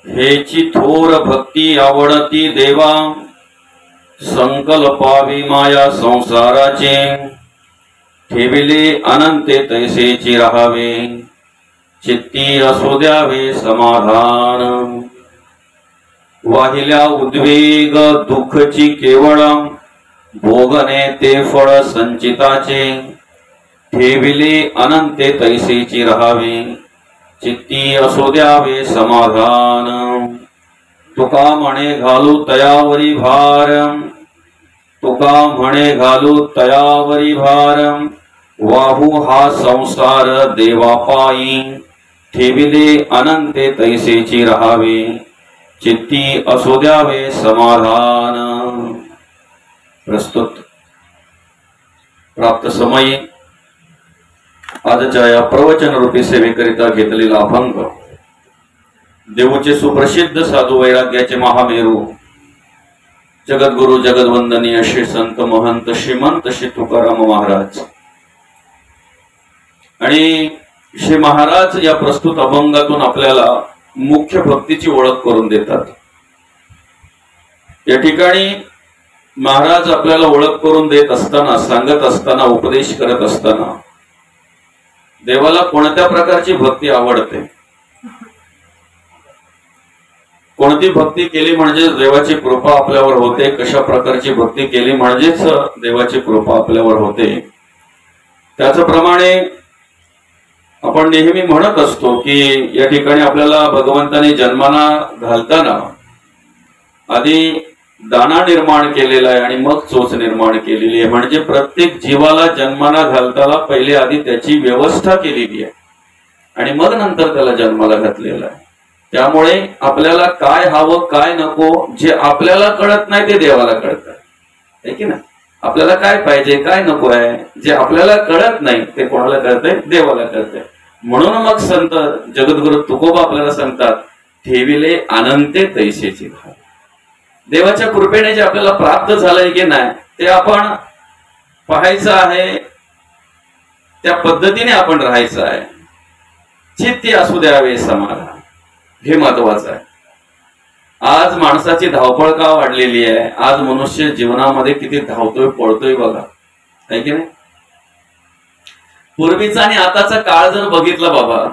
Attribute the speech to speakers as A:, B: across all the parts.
A: हेची थोर भक्ती आवडती देवा, संकल्पावी माया संसाराचे, ठेविले अनंते तैसेची राहावे, चित्ती असू द्यावे समाधान। वाहिल्या उद्वेग दुःखची केवळ, भोगणे ते फळ संचिताचे, ठेविले अनंते तैसेची राहावे, चित्ती असू द्यावे समाधान। तुका म्हणे घालू तयावरी भार, तुका म्हणे घालू तयावरी भार, वाहू हा संसार देवापायी, ठेविले अनंते तैसेची राहावे, चित्ती असू द्यावे समाधान। प्रस्तुत प्राप्त समयी आजच्या या प्रवचन रूपी सेवेकरिता घेतलेला अभंग देऊचे सुप्रसिद्ध साधू वैराग्याचे महामेरू जगद्गुरु जगद्वंदनीय श्री संत महंत श्रीमंत श्री तुकाराम महाराज आणि श्री महाराज या प्रस्तुत अभंगातून आपल्याला मुख्य भक्तीची ओळख करून देतात। या ठिकाणी महाराज आपल्याला ओळख करून देत असताना, सांगत असताना, उपदेश करत असताना देवाला कोणत्या प्रकारची भक्ती आवडते, कोणती भक्ती केली म्हणजे देवाची कृपा आपल्यावर होते, कशा प्रकारची भक्ती केली म्हणजेच देवाची कृपा आपल्यावर होते, त्याचप्रमाणे आपण नेहमी म्हणत असतो की या ठिकाणी आपल्याला भगवंताने जन्माला घालताना आधी दाना निर्माण केलेला आहे आणि मग चोच निर्माण केलेली आहे। म्हणजे प्रत्येक जीवाला जन्माला घालताना पहिले आधी त्याची व्यवस्था केलेली आहे आणि मग नंतर त्याला जन्माला घातलेला आहे। त्यामुळे आपल्याला काय हवं काय नको जे आपल्याला कळत नाही ते देवाला कळत आहे की नाही। आपल्याला काय पाहिजे काय नको आहे जे आपल्याला कळत नाही ते कोणाला कळतंय, देवाला कळतंय। म्हणून मग संत जगद्गुरु तुकोबा आपल्याला सांगतात, ठेविले अनंते तैसेची भाव। देवाच्या कृपेने जे आपल्याला प्राप्त झालंय की नाही ते आपण पाहायचं आहे, त्या पद्धतीने आपण राहायचं आहे, चित्ती असू द्यावे समाधान, हे महत्वाचं आहे। आज माणसाची धावपळ का वाढलेली आहे, आज मनुष्य जीवनामध्ये किती धावतोय पळतोय बघा, आहे की नाही। पूर्वीचा आणि आताचा काळ जर बघितला बाबा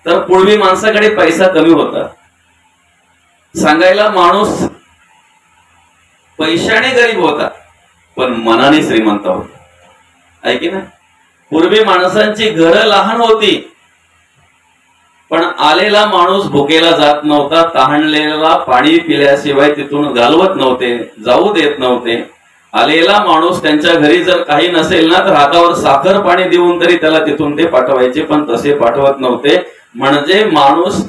A: तर पूर्वी माणसाकडे पैसा कमी होता, सांगायला माणूस पैशाने गरीब होता पण मनाने श्रीमंत होता, आहे की नाही। पूर्वी माणसांची घरं लहान होती पण आलेला माणूस भुकेला जात नव्हता, तहानलेला पाणी पिल्याशिवाय तिथून घालवत नव्हते, जाऊ देत नव्हते। आलेला माणूस त्यांच्या घरी जर काही नसेल ना तर हातावर साखर पाणी देऊन तरी त्याला तिथून ते पाठवायचे, पण तसे पाठवत नव्हते। म्हणजे माणूस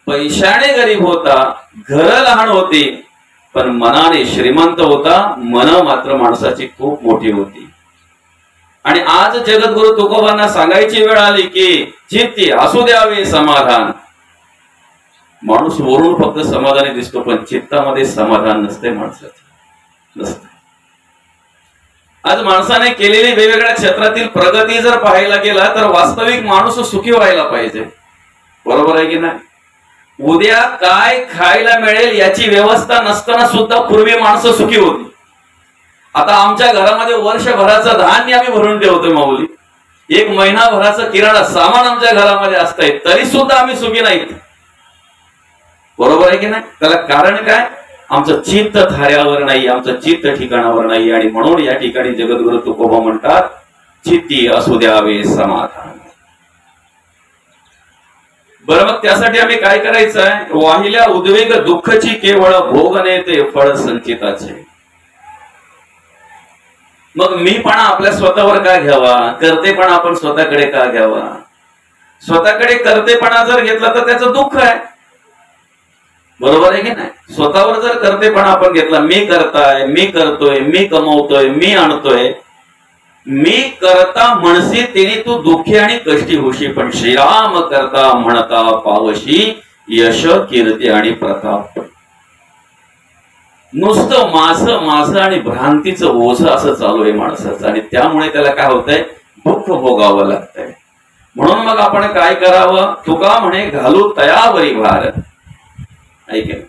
A: पैशाने गरीब होता, घरं लहान होती पण मनाने श्रीमंत होता, मन मात्र माणसाची खूप मोठी होती। आणि आज जगद्गुरु तुकोबांना सांगायची वेळ आली की चित्ती असू द्यावे समाधान। माणूस वरून फक्त समाधानी दिसतो पण चित्तामध्ये समाधान नसते माणसाचं, नसते। आज माणसाने केलेली वेगवेगळ्या क्षेत्रातील प्रगती जर पाहायला गेला तर वास्तविक माणूस सुखी व्हायला पाहिजे, बरोबर आहे की नाही। उद्या काय खायला मिळेल याची व्यवस्था नसताना सुद्धा पूर्वी माणसं सुखी होती। आता आमच्या घरामध्ये वर्षभराचं धान्य आम्ही भरून ठेवतोय माऊली, एक महिनाभराचं किराणा सामान आमच्या घरामध्ये असतंय तरी सुद्धा आम्ही सुखी नाहीत, बरोबर आहे की नाही। त्याला कारण काय, आमचं चित्त थाऱ्यावर नाही, आमचं चित्त ठिकाणावर नाही। आणि म्हणून या ठिकाणी जगद्गुरु तुकोबा म्हणतात, चित्ती असू द्यावे समाधान। बरं, मग त्यासाठी आम्ही काय करायचं आहे, वाहिल्या उद्वेग दुःखची केवळ भोगणे ते फळ संचिताचे। मग मीपणा आपल्या स्वतःवर का घ्यावा, करतेपणा आपण स्वतःकडे का घ्यावा। स्वतःकडे करतेपणा जर घेतला तर त्याचं दुःख आहे, बरोबर आहे की नाही। स्वतःवर जर करतेपणा आपण घेतला, मी करताय, मी करतोय, मी कमवतोय, मी आणतोय, मी करता म्हणशी तेने तू दुःखी आणि कष्टी होशी, पण श्रीराम करता म्हणता पावशी यश कीर्ती आणि प्रताप। नुसतं माझं आणि भ्रांतीचं ओझं असं चालू आहे माणसाचं, आणि त्यामुळे त्याला काय होतंय, दुःख भोगावं लागतंय। म्हणून मग आपण काय करावं? तुका म्हणे घालू तयावरी भार. ऐके,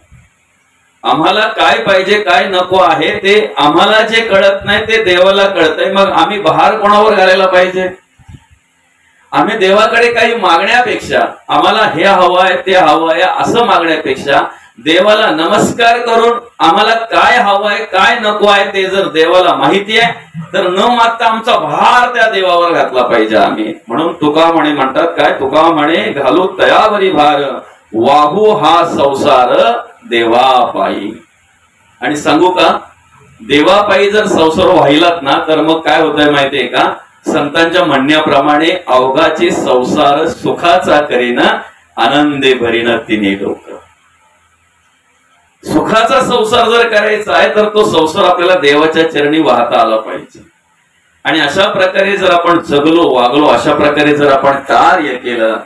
A: आम्हाला काय पाहिजे काय नको आहे ते आम्हाला जे कळत नाही ते देवाला कळतंय. मग आम्ही भार कोणावर घालायला पाहिजे? आम्ही देवाकडे काही मागण्यापेक्षा, आम्हाला हे हवंय ते हवंय असं मागण्यापेक्षा देवाला नमस्कार करून आम्हाला काय हवंय काय नको आहे ते जर देवाला माहिती आहे तर न मागता आमचा भार त्या देवावर घातला पाहिजे आम्ही. म्हणून तुका म्हणे म्हणतात काय? तुका म्हणे घालू तयावरी भार, वाहू हा संसार देवापायी. आणि सांगू का, देवापायी जर संसार व्हायलात ना तर मग काय होतंय माहितीये का? संतांच्या म्हणण्याप्रमाणे अवघाची संसार सुखाचा करीना, आनंदे भरीना तिने डोकं. सुखाचा संसार जर करायचा आहे तर तो संसार आपल्याला देवाच्या चरणी वाहता आला पाहिजे. आणि अशा प्रकारे जर आपण जगलो वागलो, अशा प्रकारे जर आपण कार्य केलं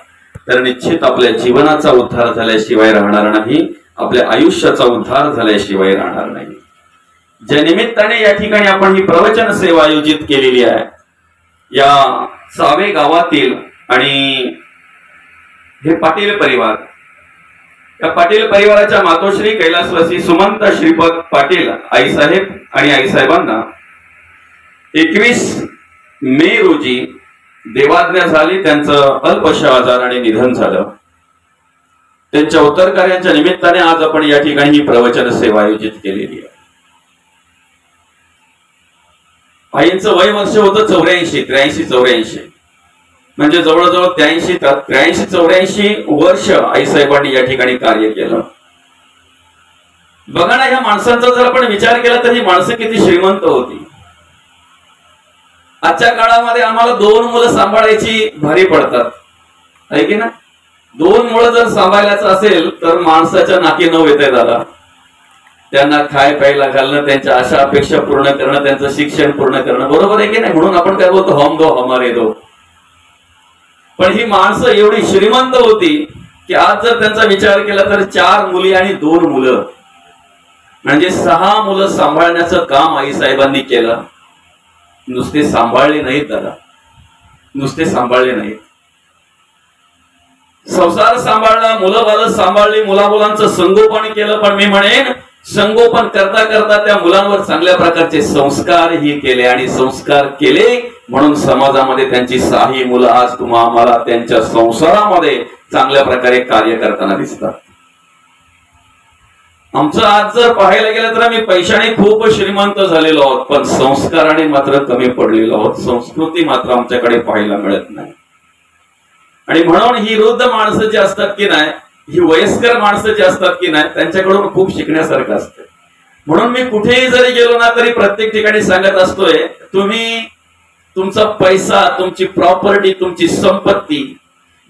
A: तर निश्चित आपल्या जीवनाचा उद्धार झाल्याशिवाय राहणार नाही, आपल्या आयुष्याचा उद्धार झाल्याशिवाय राहणार नाही. ज्या निमित्ताने या ठिकाणी आपण ही प्रवचन सेवा आयोजित केलेली आहे या सावे गावातील, आणि हे पाटील परिवार, या पाटील परिवाराच्या मातोश्री कैलासवासी सुमंत श्रीपद पाटील आईसाहेब आणि आईसाहेबांना 21 मे रोजी देवाज्ञा झाली. त्यांचं अल्पशा आजाराने निधन झालं. त्यांच्या उत्तर कार्याच्या निमित्ताने आज आपण या ठिकाणी ही प्रवचन सेवा आयोजित केलेली आहे. आईंचं वय वर्ष होतं 84, 83-84, म्हणजे जवळजवळ 83-84 वर्ष आईसाहेबांनी या ठिकाणी कार्य केलं. बघा ना, ह्या माणसांचा जर आपण विचार केला तर ही माणसं किती श्रीमंत होती. आजच्या काळामध्ये आम्हाला 2 मुलं सांभाळायची भारी पडतात, आहे की ना? 2 मुलं जर सांभाळायचं असेल तर माणसाच्या नाकी नऊ येते दादा. त्यांना खाय प्यायला घालणं, त्यांच्या आशा अपेक्षा पूर्ण करणं, त्यांचं शिक्षण पूर्ण करणं, बरोबर आहे की नाही? म्हणून आपण काय बोलतो, हम दो हमारे दो. पण ही माणसं एवढी श्रीमंत होती की आज जर त्यांचा विचार केला तर 4 मुली आणि 2 मुलं, म्हणजे 6 मुलं सांभाळण्याचं काम आईसाहेबांनी केलं. नुसते सांभाळले नाहीत दादा, नुसते सांभाळले नाहीत, संसार सांभाळला, मुलं बाळ सांभाळली, मुलांचं संगोपन केलं. पण मी म्हणेन संगोपन करता करता त्या मुलांवर चांगल्या प्रकारचे संस्कार ही केले, आणि संस्कार केले म्हणून समाजामध्ये त्यांची 6 मुलं आज तुम्हाला त्यांच्या संसारामध्ये चांगल्या प्रकारे कार्य करताना दिसतात. आमचं आज जर पाहायला गेलं तर आम्ही पैशाने खूप श्रीमंत झालेलो आहोत, पण संस्काराने मात्र कमी पडलेलो आहोत. संस्कृती मात्र आमच्याकडे पाहायला मिळत नाही. आणि म्हणून ही वृद्ध माणसं जी असतात की नाही, ही वयस्कर माणसं जी असतात की नाही, त्यांच्याकडून खूप शिकण्यासारखं असतं. म्हणून मी कुठेही जरी गेलो ना तरी प्रत्येक ठिकाणी सांगत असतोय, तुम्ही तुमचा पैसा, तुमची प्रॉपर्टी, तुमची संपत्ती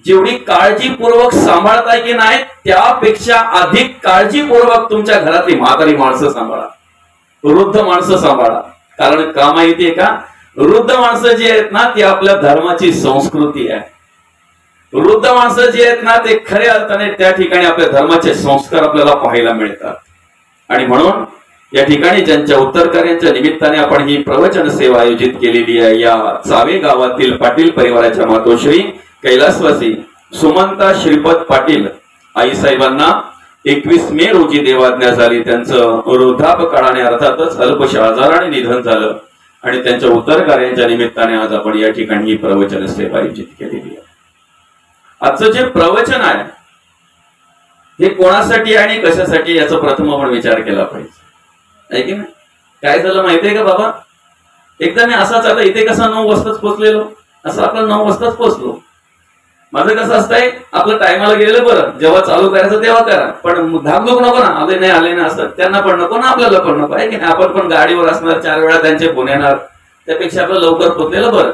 A: जेवढी काळजीपूर्वक सांभाळताय की नाही त्यापेक्षा अधिक काळजीपूर्वक तुमच्या घरातली म्हातारी माणसं सांभाळा, वृद्ध माणसं सांभाळा. कारण का माहितीये का? वृद्ध माणसं जी आहेत ना ती आपल्या धर्माची संस्कृती आहे. वृद्ध माणसं जी आहेत ना ते खऱ्या अर्थाने त्या ठिकाणी आपल्या धर्माचे संस्कार आपल्याला पाहायला मिळतात. आणि म्हणून या ठिकाणी ज्यांच्या उत्तर कार्याच्या निमित्ताने आपण ही प्रवचन सेवा आयोजित केलेली आहे या सावे गावातील पाटील परिवाराच्या मातोश्री कैलासवासी सुमंता श्रीपद पाटील आईसाहेबांना 21 मे रोजी देवाज्ञा झाली. त्यांचं वृद्धापकाळाने अर्थातच अल्पशा आजाराने निधन झालं. आणि त्यांच्या उत्तर कार्याच्या निमित्ताने आज आपण या ठिकाणी ही प्रवचन सेवा आयोजित केलेली आहे. आजचं जे प्रवचन आहे हे कोणासाठी आणि कशासाठी याचा प्रथम आपण विचार केला पाहिजे, आहे की नाही? काय झालं माहितीये का बाबा, एकदा मी असाच आता इथे कसा 9 वाजताच पोहोचलेलो, असं आपण 9 वाजताच पोहोचलो. माझं कसं असतंय, आपलं टायमाला गेलेलं बरं, जेव्हा चालू करायचं तेव्हा करा, पण धाकधूक नको ना, आले नाही असं त्यांना पण नको ना, आपल्याला पण नको, आहे की नाही? आपण पण गाडीवर असणार, 4 वेळा त्यांचे फोन येणार, त्यापेक्षा आपलं लवकर पोहोचलेलं बरं.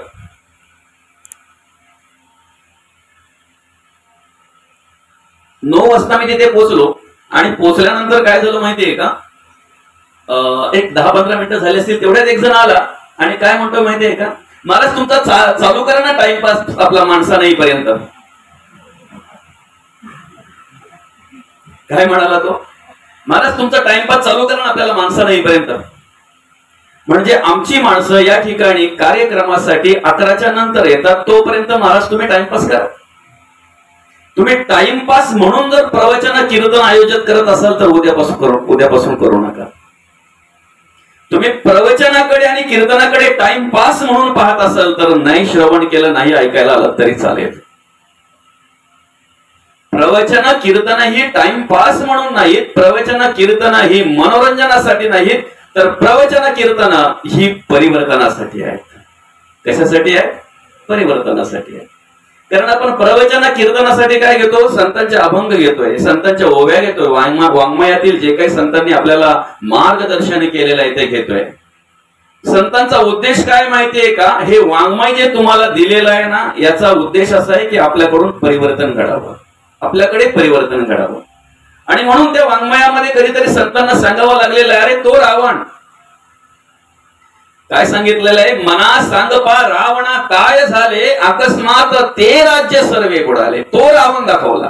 A: 9 वाजता मी तिथे पोहोचलो. आणि पोहोचल्यानंतर काय झालं माहितीये का, एक 10-15 मिनिटं झाली असतील तेवढ्यात एक जण आला आणि काय म्हणतो माहितीये का, मलाच तुमचा चालू करा ना टाइमपास आपला माणसा नाही पर्यंत. काय म्हणाला तो, मलाच तुमचा टाइमपास चालू करा ना आपल्याला माणसा नाही पर्यंत. म्हणजे आमची माणसं या ठिकाणी कार्यक्रमासाठी 11च्या नंतर येतात, तोपर्यंत महाराज तुम्ही टाइमपास करा. तुम्ही टाइमपास म्हणून जर प्रवचन कीर्तन आयोजित करत असाल तर उद्यापासून करू नका. तुम्ही प्रवचनाकडे आणि कीर्तनाकडे टाइमपास म्हणून पाहत असाल तर नाही श्रवण केलं, नाही ऐकायला आलं तरी चालेल. प्रवचन कीर्तन ही टाइमपास म्हणून नाहीत, प्रवचन कीर्तन ही मनोरंजनासाठी नाहीत, तर प्रवचन कीर्तन ही परिवर्तनासाठी आहेत. कशासाठी आहे? परिवर्तनासाठी आहे. कारण आपण प्रवचन कीर्तनासाठी काय घेतो? संतांचे अभंग घेतोय, संतांच्या ओव्या घेतोय, वाङ्मयातील जे काही संतांनी आपल्याला मार्गदर्शन केलेलं आहे ते घेतोय. संतांचा उद्देश काय माहितीये का? हे वाङ्मय जे तुम्हाला दिलेलं आहे ना, याचा उद्देश असा आहे की आपल्याकडून परिवर्तन घडावं, आपल्याकडे परिवर्तन घडावं. आणि म्हणून त्या वाङ्मयामध्ये कधीतरी संतांना सांगावं लागलेलं आहे, अरे तो रावण काय सांगितलेलं आहे? मना सांग पा रावणा काय झाले, अकस्मात ते राज्य सर्वे बुडाले. तो रावण दाखवला,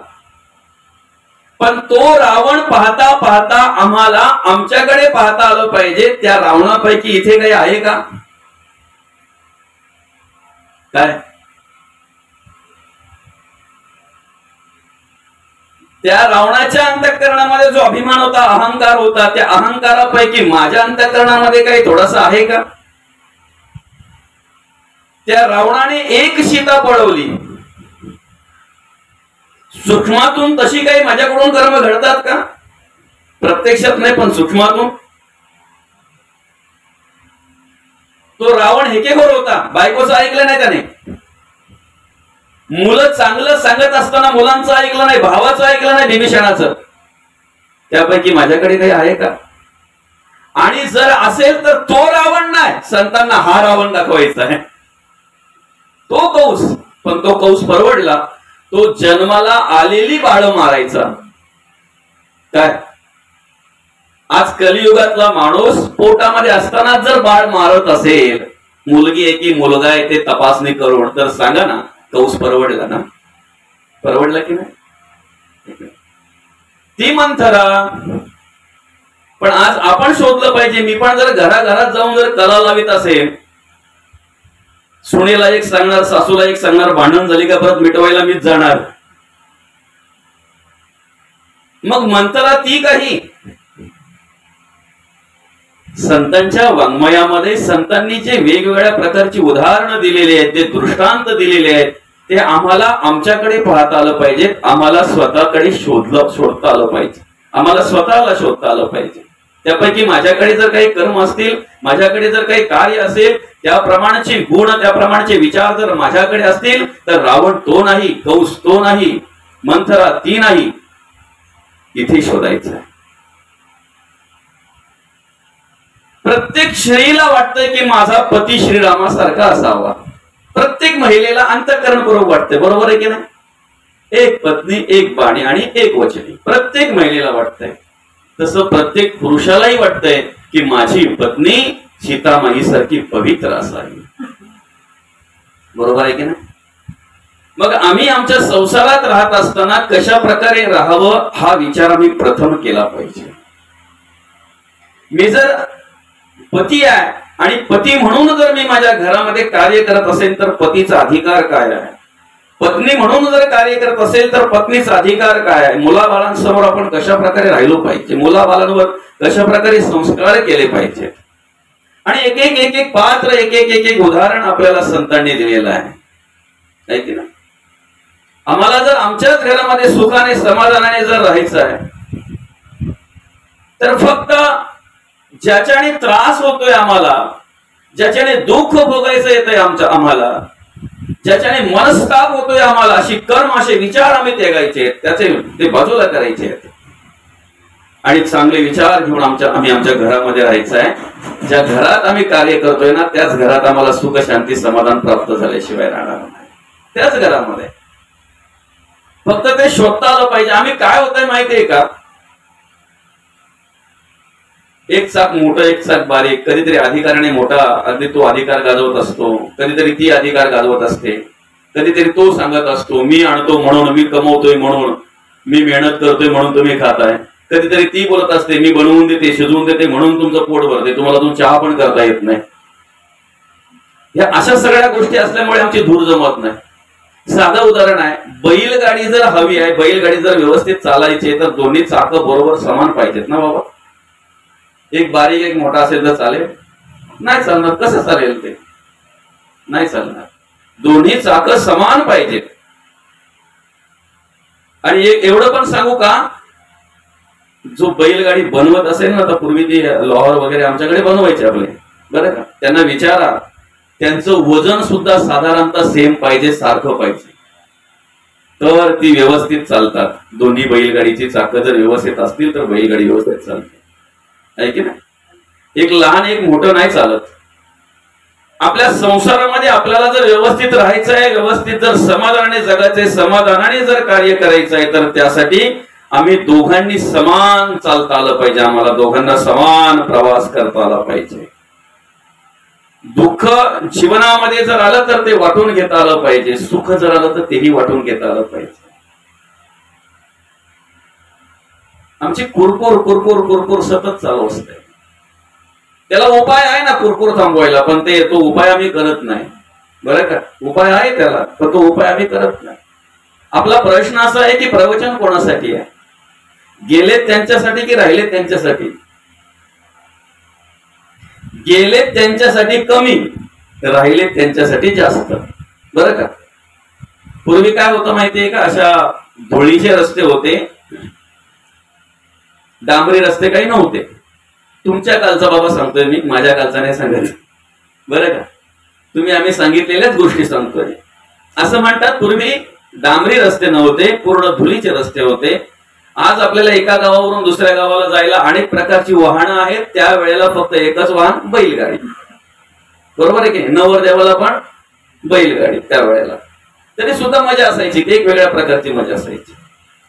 A: पण तो रावण पाहता पाहता आम्हाला आमच्याकडे पाहता आलं पाहिजे. त्या रावणापैकी इथे काही आहे का? काय त्या रावणाच्या अंतःकरणामध्ये जो अभिमान होता, अहंकार होता, त्या अहंकारापैकी माझ्या अंतःकरणामध्ये काही थोडासा आहे का? त्या रावणाने एक सीता पळवली, सूक्ष्मातून तशी काही माझ्याकडून कर्म घडतात का? प्रत्यक्षात नाही, पण सूक्ष्मातून. तो रावण हेकेखोर होता, बायकोचं ऐकलं नाही त्याने. मुलं चांगलं सांगत असताना मुलांचं ऐकलं नाही, भावाचं ऐकलं नाही, विभीषणाचं. त्यापैकी माझ्याकडे काही आहे का? आणि जर असेल तर तो रावण नाही, संतांना हा रावण दाखवायचा आहे. तो कौस, पण तो कौस परवडला. तो जन्माला आलेली बाळ मारायचा. काय आज कलियुगातला माणूस पोटामध्ये असताना जर बाळ मारत असेल, मुलगी आहे की मुलगा आहे ते तपासणी करून, तर सांगा ना, कौस परवडला ना? परवडला की नाही? ती मंथरा. पण आज आपण शोधलं पाहिजे. मी पण जर घराघरात जाऊन जर कला लावित असेल, सुनेला एक सांगणार, सासूला एक सांगणार, भांडण झाली का परत मिटवायला मीच जाणार. मग मंथरा ती काही. संतांच्या वाङ्मयामध्ये संतांनी जे वेगवेगळ्या प्रकारची उदाहरणं दिलेली आहेत, जे दृष्टांत दिलेले आहेत, ते आम्हाला आमच्याकडे पाहता आलं पाहिजे. आम्हाला स्वतःकडे शोधता आलं पाहिजे. आम्हाला स्वतःला शोधता आलं पाहिजे. त्यापैकी माझ्याकडे जर काही कर्म असतील, माझ्याकडे जर काही कार्य असेल, त्याप्रमाणेचे गुण, त्याप्रमाणेचे विचार जर माझ्याकडे असतील, तर रावण तो नाही, कौस तो नाही, मंथरा ती नाही. इथे शोधायचं आहे. प्रत्येक स्त्रीला वाटतंय की माझा पती श्रीरामासारखा असावा. प्रत्येक महिलेला अंतःकरणपूर्वक वाटतंय, बरोबर आहे की नाही? एक पत्नी, एक बाणी आणि एक वचनी. प्रत्येक महिलेला वाटतंय. तसं प्रत्येक पुरुषालाही वाटतंय की माझी पत्नी सीतामाई सारखी पवित्र असावी. बरोबर आहे की नाही? मग आम्ही आमच्या संसारात राहत असताना कशा प्रकारे राहावं हा विचार आम्ही प्रथम केला पाहिजे. मी जर पती आहे आणि पती म्हणून जर मी माझ्या घरामध्ये कार्य करत असेल तर पतीचा अधिकार काय आहे? पत्नी म्हणून जर कार्य करत असेल तर पत्नीचा अधिकार काय आहे? मुलाबाळांसमोर आपण कशा प्रकारे राहिलो पाहिजे? मुलाबाळांवर कशा प्रकारे संस्कार केले पाहिजे? आणि एक एक पात्र, एक उदाहरण आपल्याला संतांनी दिलेलं आहे की ना? आम्हाला जर आमच्याच घरामध्ये सुखाने समाधानाने जर राहायचं आहे, तर फक्त ज्याच्याने त्रास होतोय आम्हाला, ज्याच्याने दुःख भोगायचं येतंय आम्हाला, ज्याच्याने मनस्ताप होतोय आम्हाला, अशी कर्म, असे विचार आम्ही त्यागायचे, त्याचे ते बाजूला करायचे आहेत. आणि चांगले विचार घेऊन आम्ही आमच्या घरामध्ये राहायचं आहे. ज्या घरात आम्ही कार्य करतोय ना, त्याच घरात आम्हाला सुख, शांती, समाधान प्राप्त झाल्याशिवाय राहणार नाही. त्याच घरामध्ये फक्त ते शोधता आलं पाहिजे. आम्ही काय होतंय माहितीये का? एक चाक मोठं, एक चाक बारीक. कधीतरी अधिकाराने मोठा अगदी तो अधिकार गाजवत असतो, कधीतरी ती अधिकार गाजवत असते, कधीतरी तो सांगत असतो मी आणतो म्हणून, मी कमवतोय म्हणून, मी मेहनत करतोय म्हणून तुम्ही खाताय. कधीतरी ती बोलत असते मी बनवून देते शिजवून देते म्हणून तुमचं पोट भरते, तुम्हाला तुम चहा पण करता येत नाही. या अशा सगळ्या गोष्टी असल्यामुळे आमची धूर जमत नाही. साधं उदाहरण आहे, बैलगाडी जर हवी आहे, बैलगाडी जर व्यवस्थित चालायची आहे तर दोन्ही चाकं बरोबर समान पाहिजेत ना बाबा. एक बारीक एक मोठा असेल तर चालेल? नाही चालणार. कसं चालेल ते? नाही चालणार. दोन्ही चाकं समान पाहिजेत. आणि एक एवढं पण सांगू का, जो बैलगाडी बनवत असेल ना, तर पूर्वी ती लोहार वगैरे आमच्याकडे बनवायचे आपले, बरं का, त्यांना विचारा, त्यांचं वजन सुद्धा साधारणतः सेम पाहिजे, सारखं पाहिजे, तर ती व्यवस्थित चालतात. दोन्ही बैलगाडीची चाकं जर व्यवस्थित असतील तर बैलगाडी व्यवस्थित चालते, आहे की नाही? एक लहान एक मोठं नाही चालत. आपल्या संसारामध्ये आपल्याला जर व्यवस्थित राहायचं आहे, व्यवस्थित जर समाधानाने जगायचंय, समाधानाने जर कार्य करायचं आहे, तर त्यासाठी आम्ही दोघांनी समान चालता आलं पाहिजे. आम्हाला दोघांना समान प्रवास करता आला पाहिजे. दुःख जीवनामध्ये जर आलं तर ते वाटून घेता आलं पाहिजे, सुख जर आलं तर तेही वाटून घेता आलं पाहिजे. आमची कुरकुर कुरकुर कुरकुर सतत चालू असते. त्याला उपाय आहे ना कुरकुर थांबवायला, पण तो उपाय आम्ही करत नाही, बरं का. उपाय आहे त्याला, पण तो उपाय आम्ही करत नाही. आपला प्रश्न असा आहे की प्रवचन कोणासाठी आहे? गेलेत त्यांच्यासाठी की राहिलेत त्यांच्यासाठी? गेलेत त्यांच्यासाठी कमी, राहिलेत त्यांच्यासाठी जास्त, बरं का. पूर्वी काय होतं माहितीये का, अशा धुळीचे रस्ते होते, डांबरी रस्ते काही नव्हते. तुमच्या कालचा बाबा सांगतोय मी, माझ्या कालचा नाही सांगत, बरं का. आम्ही सांगितलेल्याच गोष्टी सांगतोय. असं म्हणतात पूर्वी डांबरी रस्ते नव्हते, पूर्ण धुळीचे रस्ते होते. आज आपल्याला एका गावावरून दुसऱ्या गावाला जायला अनेक प्रकारची वाहनं आहेत. त्यावेळेला फक्त एकच वाहन, बैलगाडी, बरोबर आहे की. नवरदेवाला पण बैलगाडी त्यावेळेला, तरी सुद्धा मजा असायची, ती एक वेगळ्या प्रकारची मजा असायची,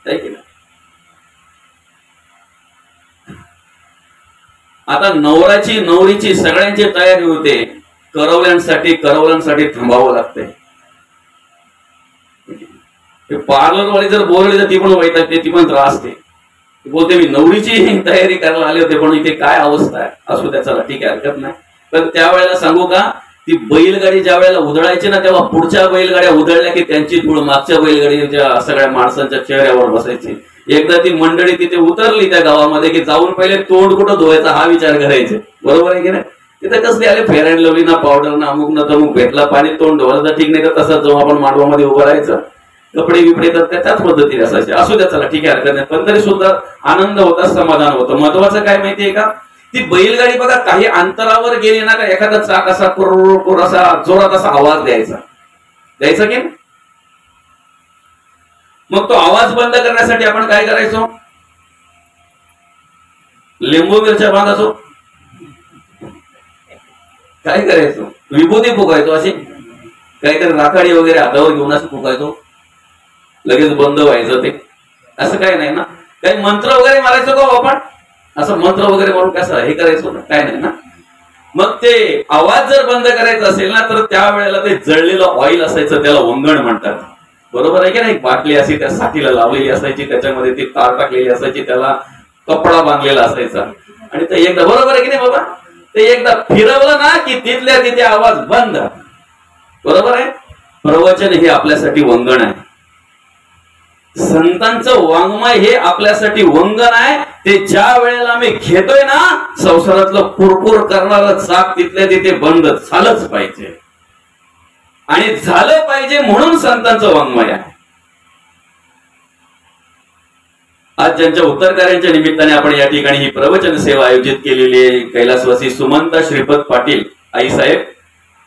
A: आहे की नाही. आता नवराची नवरीची सगळ्यांची तयारी होते, करवल्यांसाठी थांबावं लागतंय. पार्लरवाली जर बोलली तर ती पण वैतागते, ती पण त्रासते. बोलते मी नवरीची तयारी करायला आले होते, पण इथे काय अवस्था आहे. असू द्या, चला ठीक आहे, हरकत नाही. तर त्यावेळेला सांगू का, ती बैलगाडी ज्या वेळेला उधळायची ना, तेव्हा पुढच्या बैलगाड्या उधळल्या की त्यांची धूळ मागच्या बैलगाडीच्या सगळ्या माणसांच्या चेहऱ्यावर बसायची. एकदा ती मंडळी तिथे उतरली त्या गावामध्ये की जाऊन पहिले तोंड कुठं धुवायचा हा विचार करायचे, बरोबर आहे की नाही. तिथे कसले आले, फेअर अँड लवली ना, पावडर ना, अमुक ना तमुक, भेटला पाणी तोंड धुवायला तर ठीक, नाही तर तसंच जाऊन आपण मांडवामध्ये उभं राहायचं, कपडे बिपडे तर त्याच पद्धतीने असायचे. असू द्या, चला ठीक आहे, हरकत नाही. पण तरी सुद्धा आनंद होता, समाधान होतं. महत्वाचं काय माहितीये का, ती बैलगाडी बघा काही अंतरावर गेली ना का, एखादा चाक असा कुर असा जोरात असा आवाज द्यायचा की. मग तो आवाज बंद करण्यासाठी आपण काय करायचो, लिंबू मिरच्या बांधायचो, काय करायचो, विभूती फुकायचो, अशी काहीतरी राखाडी वगैरे हातावर घेऊन असं फुकायचो, लगेच बंद व्हायचं ते. असं काही नाही ना. काही मंत्र वगैरे मारायचो का आपण, असं मंत्र वगैरे म्हणून कसं हे करायचो ना, काय नाही ना. मग ते आवाज जर बंद करायचा असेल ना, तर त्यावेळेला ते जळलेलं ऑइल असायचं, त्याला वंगण म्हणतात, बरोबर आहे की नाही. बाटली अशी त्या साठीला लावलेली असायची, त्याच्यामध्ये ती तार टाकलेली असायची, त्याला कपडा बांधलेला असायचा, आणि ते एकदा, बरोबर आहे की नाही बाबा, ते एकदा फिरवलं ना की तिथल्या तिथे आवाज बंद, बरोबर आहे. प्रवचन हे आपल्यासाठी वंगण आहे. संतांचं वाङ्मय हे आपल्यासाठी वंगण आहे. ते ज्या वेळेला आम्ही घेतोय ना, संसारातलं कुरकुर करणारं चाक तिथल्या तिथे बंद झालंच पाहिजे, आणि झालं पाहिजे म्हणून संतांचं वाङ्मय आहे. आज ज्यांच्या उत्तरकार्यांच्या निमित्ताने आपण या ठिकाणी ही प्रवचन सेवा आयोजित केलेली आहे, कैलासवासी सुमंता श्रीपद पाटील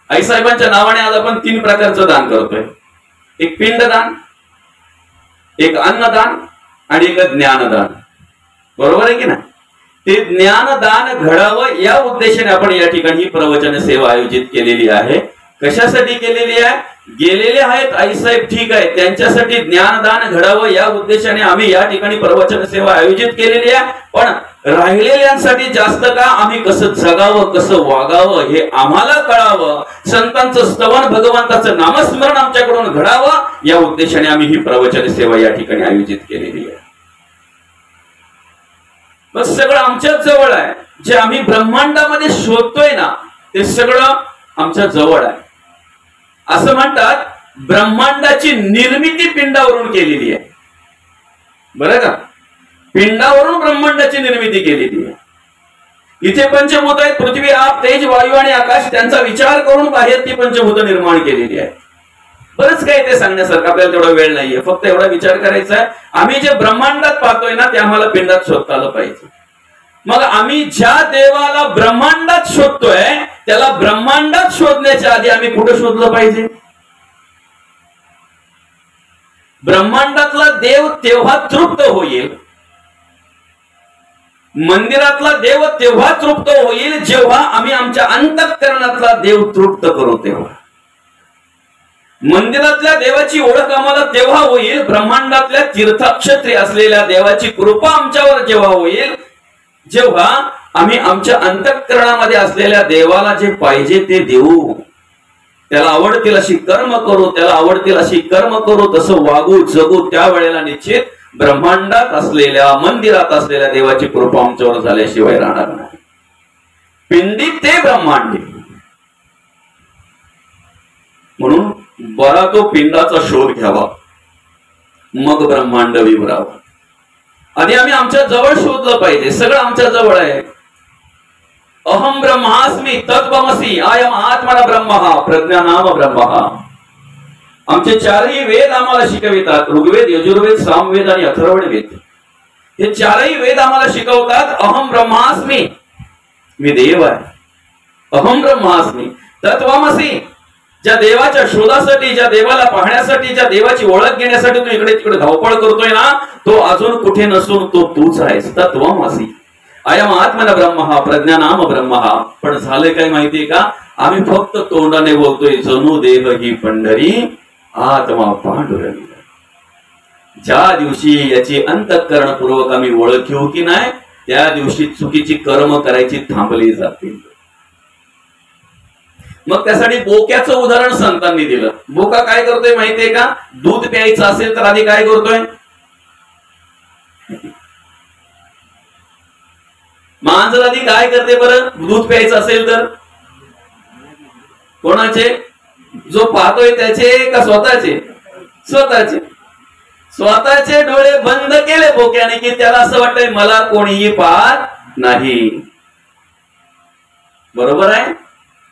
A: आईसाहेबांच्या नावाने आज आपण 3 प्रकारचं दान करतोय. एक पिंडदान, एक अन्नदान आणि एक ज्ञानदान, बरोबर आहे की ना. ते ज्ञानदान घडावं या उद्देशाने आपण या ठिकाणी ही प्रवचन सेवा आयोजित केलेली आहे. कशासाठी केलेली आहे, गेलेले आहेत आईसाहेब, ठीक आहे, त्यांच्यासाठी ज्ञानदान घडावं या उद्देशाने आम्ही या ठिकाणी प्रवचन सेवा आयोजित केलेली आहे. पण राहिलेल्यांसाठी जास्त का, आम्ही कसं जगावं, कसं वागावं हे आम्हाला कळावं, संतांचं स्तवन, भगवंताचं नामस्मरण आमच्याकडून घडावं या उद्देशाने आम्ही ही प्रवचन सेवा या ठिकाणी आयोजित केलेली आहे. पण सगळं आमच्याच जवळ आहे. जे आम्ही ब्रह्मांडामध्ये शोधतोय ना ते सगळं आमच्या जवळ आहे. असं म्हणतात ब्रह्मांडाची निर्मिती पिंडावरून केलेली आहे. बरं का, पिंडावरून ब्रह्मांडाची निर्मिती केलेली आहे. इथे पंचभूत आहेत, पृथ्वी, आप, तेज, वायू आणि आकाश. त्यांचा विचार करून बाहेर ती पंचभूत निर्माण केलेली आहे. बरंच काही ते सांगण्यासारखं, आपल्याला तेवढा वेळ नाहीये. फक्त एवढा विचार करायचा आहे, आम्ही जे ब्रह्मांडात पाहतोय ना ते आम्हाला पिंडात शोधता आलं पाहिजे. मग आम्ही ज्या देवाला ब्रह्मांडात शोधतोय त्याला ब्रह्मांडात शोधण्याच्या आधी आम्ही कुठं शोधलं पाहिजे? ब्रह्मांडातला देव तेव्हा तृप्त होईल, मंदिरातला देव तेव्हा तृप्त होईल जेव्हा आम्ही आमच्या अंतःकरणातला देव तृप्त करू. तेव्हा मंदिरातल्या देवाची ओळख आम्हाला तेव्हा होईल, ब्रह्मांडातल्या तीर्थक्षेत्री असलेल्या देवाची कृपा आमच्यावर जेव्हा होईल, जेव्हा आम्ही आमच्या अंतःकरणामध्ये असलेल्या देवाला जे पाहिजे ते देऊ, त्याला आवडतील अशी कर्म करू, त्याला आवडतील अशी कर्म करू, तसं वागू जगू. त्यावेळेला निश्चित ब्रह्मांडात असलेल्या, मंदिरात असलेल्या देवाची कृपा आमच्यावर झाल्याशिवाय राहणार नाही. पिंडी ते ब्रह्मांडी. म्हणून बरा तो पिंडाचा शोध घ्यावा, मग ब्रह्मांड विवरावा. आधी आम्ही आमच्या जवळ शोधलं पाहिजे. सगळं आमच्या जवळ आहे. अहम ब्रह्मास्मि तत्त्वमसि अयम आत्मन ब्रह्म प्रज्ञानाम ब्रह्म. आमचे चारही वेद आम्हाला शिकवितात. ऋग्वेद, यजुर्वेद, सामवेद आणि अथर्वण वेद. हे चारही वेद आम्हाला शिकवतात अहम ब्रह्मास्मि, मी देव आहे. अहम ब्रह्मास्मि तत्त्वमसि, ज्या देवाच्या शोधासाठी, ज्या देवाला पाहण्यासाठी, ज्या देवाची ओळख घेण्यासाठी तू इकडे तिकडे धावपळ करतोय ना, तो अजून कुठे नसून तो तूच आहेस. तत्त्वमसि अयम आत्मन ब्रह्म प्रज्ञानाम ब्रह्म. पण झालं काय माहितीये का, आम्ही फक्त तोंडाने बोलतोय जणू देह ही पंढरी आत्मा पांडुरंग. ज्या दिवशी याची अंतःकरणपूर्वक आम्ही ओळख घेऊ की नाही, त्या दिवशी चुकीची कर्म करायची थांबली जातील. मग त्यासाठी बोक्याचं उदाहरण संतांनी दिलं. बोका काय करतोय माहितीये का, दूध प्यायचं असेल तर आधी काय करतोय, मांजर आधी काय करते बरं, दूध प्यायचं असेल तर? कोणाचे? जो पाहतोय त्याचे का स्वतःचे? स्वतःचे. स्वतःचे डोळे बंद केले बोक्याने की त्याला असं वाटतंय मला कोणीही पाहत नाही. बरोबर आहे.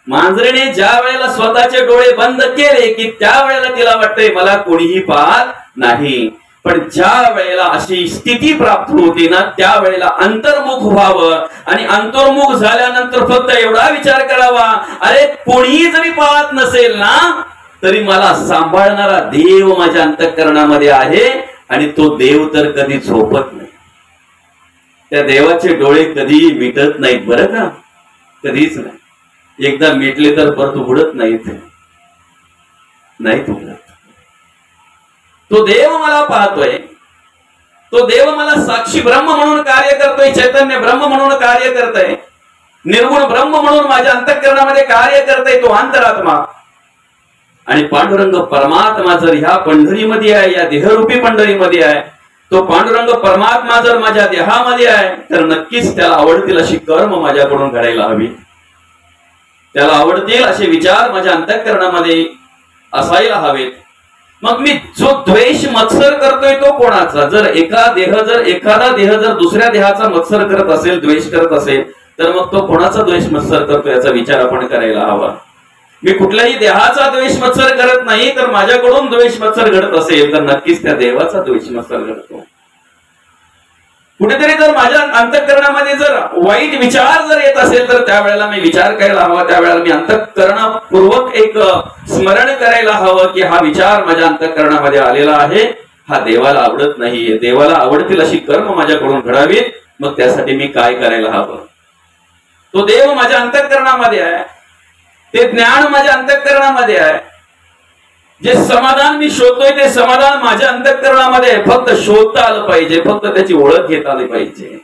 A: मांजरीने ज्या वेळेला स्वतःचे डोळे बंद केले की त्या वेळेला तिला वाटतंय मला कोणीही पाहत नाही. पण ज्या वेळेला अशी स्थिती प्राप्त होती ना, त्यावेळेला अंतर्मुख व्हावं. आणि अंतर्मुख झाल्यानंतर फक्त एवढा विचार करावा, अरे कोणीही जरी पाहत नसेल ना तरी मला सांभाळणारा देव माझ्या अंतःकरणामध्ये आहे. आणि तो देव तर कधी झोपत नाही. त्या देवाचे डोळे कधी मिटत नाहीत बरं का, कधीच नाही. एकदा मिटले तर परत उघडत नाहीत, नाहीत उघडत. तो देव मला पाहतोय, तो देव मला साक्षी ब्रह्म म्हणून कार्य करतोय, चैतन्य ब्रह्म म्हणून कार्य करतोय, निर्गुण ब्रह्म म्हणून माझ्या अंतःकरणामध्ये कार्य करतोय, तो अंतरात्मा. आणि पांडुरंग परमात्मा जर ह्या पंढरीमध्ये आहे, या देहरूपी पंढरीमध्ये आहे, तो पांडुरंग परमात्मा जर माझ्या देहामध्ये आहे, तर नक्कीच त्याला आवडतील अशी कर्म माझ्याकडून घडायला हवी. त्याला आवडतील असे विचार माझ्या अंतःकरणामध्ये असायला हवेत. मग मी जो द्वेष मत्सर करतोय तो कोणाचा? जर एखादा देह जर दुसऱ्या देहाचा मत्सर करत असेल, द्वेष करत असेल, तर मग तो कोणाचा द्वेष मत्सर करतो याचा विचार आपण करायला हवा. मी कुठल्याही देहाचा द्वेष मत्सर करत नाही, तर माझ्याकडून द्वेष मत्सर घडत असेल तर नक्कीच त्या देवाचा द्वेष मत्सर घडतो. कुठेतरी जर माझ्या अंतःकरणामध्ये जर वाईट विचार जर येत असेल तर त्यावेळेला मी विचार करायला हवा, त्यावेळेला मी अंतःकरणापूर्वक एक स्मरण करायला हवं की हा विचार माझ्या अंतःकरणामध्ये आलेला आहे, हा देवाला आवडत नाहीये. देवाला आवडतील अशी कर्म माझ्याकडून घडावीत. मग त्यासाठी मी काय करायला हवं? तो देव माझ्या अंतःकरणामध्ये आहे, ते ज्ञान माझ्या अंतःकरणामध्ये आहे, जे समाधान मी शोधतोय ते समाधान माझ्या अंतःकरणामध्ये फक्त शोधता आलं पाहिजे, फक्त त्याची ओळख घेता आली पाहिजे.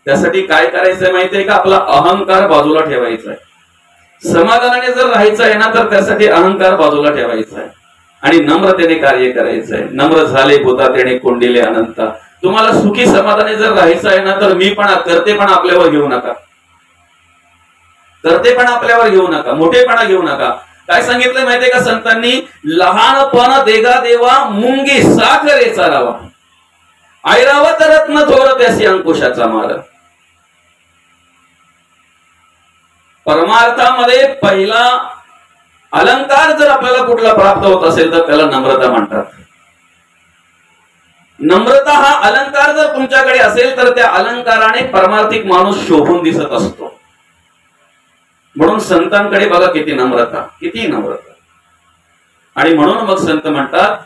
A: त्यासाठी काय करायचंय माहितीये का, आपला अहंकार बाजूला ठेवायचा आहे. समाधानाने जर राहायचं आहे ना तर त्यासाठी अहंकार बाजूला ठेवायचा आहे आणि नम्रतेने कार्य करायचंय. नम्र झाले भूता तेने कोंडिले अनंता. तुम्हाला सुखी समाधानी जर राहायचं आहे ना, तर मी पण करतेपणा आपल्यावर घेऊ नका, करतेपणा आपल्यावर घेऊ नका, मोठेपणा घेऊ नका. काय सांगितलं माहितीये का संतांनी? लहानपण देगा देवा मुंगी साखरे चारावा, ऐरावत रत्न थोर त्याशी अंकुशाचा मार. परमार्थामध्ये पहिला अलंकार जर आपल्याला कुठला प्राप्त होत असेल तर त्याला नम्रता म्हणतात. नम्रता हा अलंकार जर तुमच्याकडे असेल तर त्या अलंकाराने परमार्थिक माणूस शोभून दिसत असतो. म्हणून संतांकडे बघा किती नम्रता, किती नम्रता. आणि म्हणून मग संत म्हणतात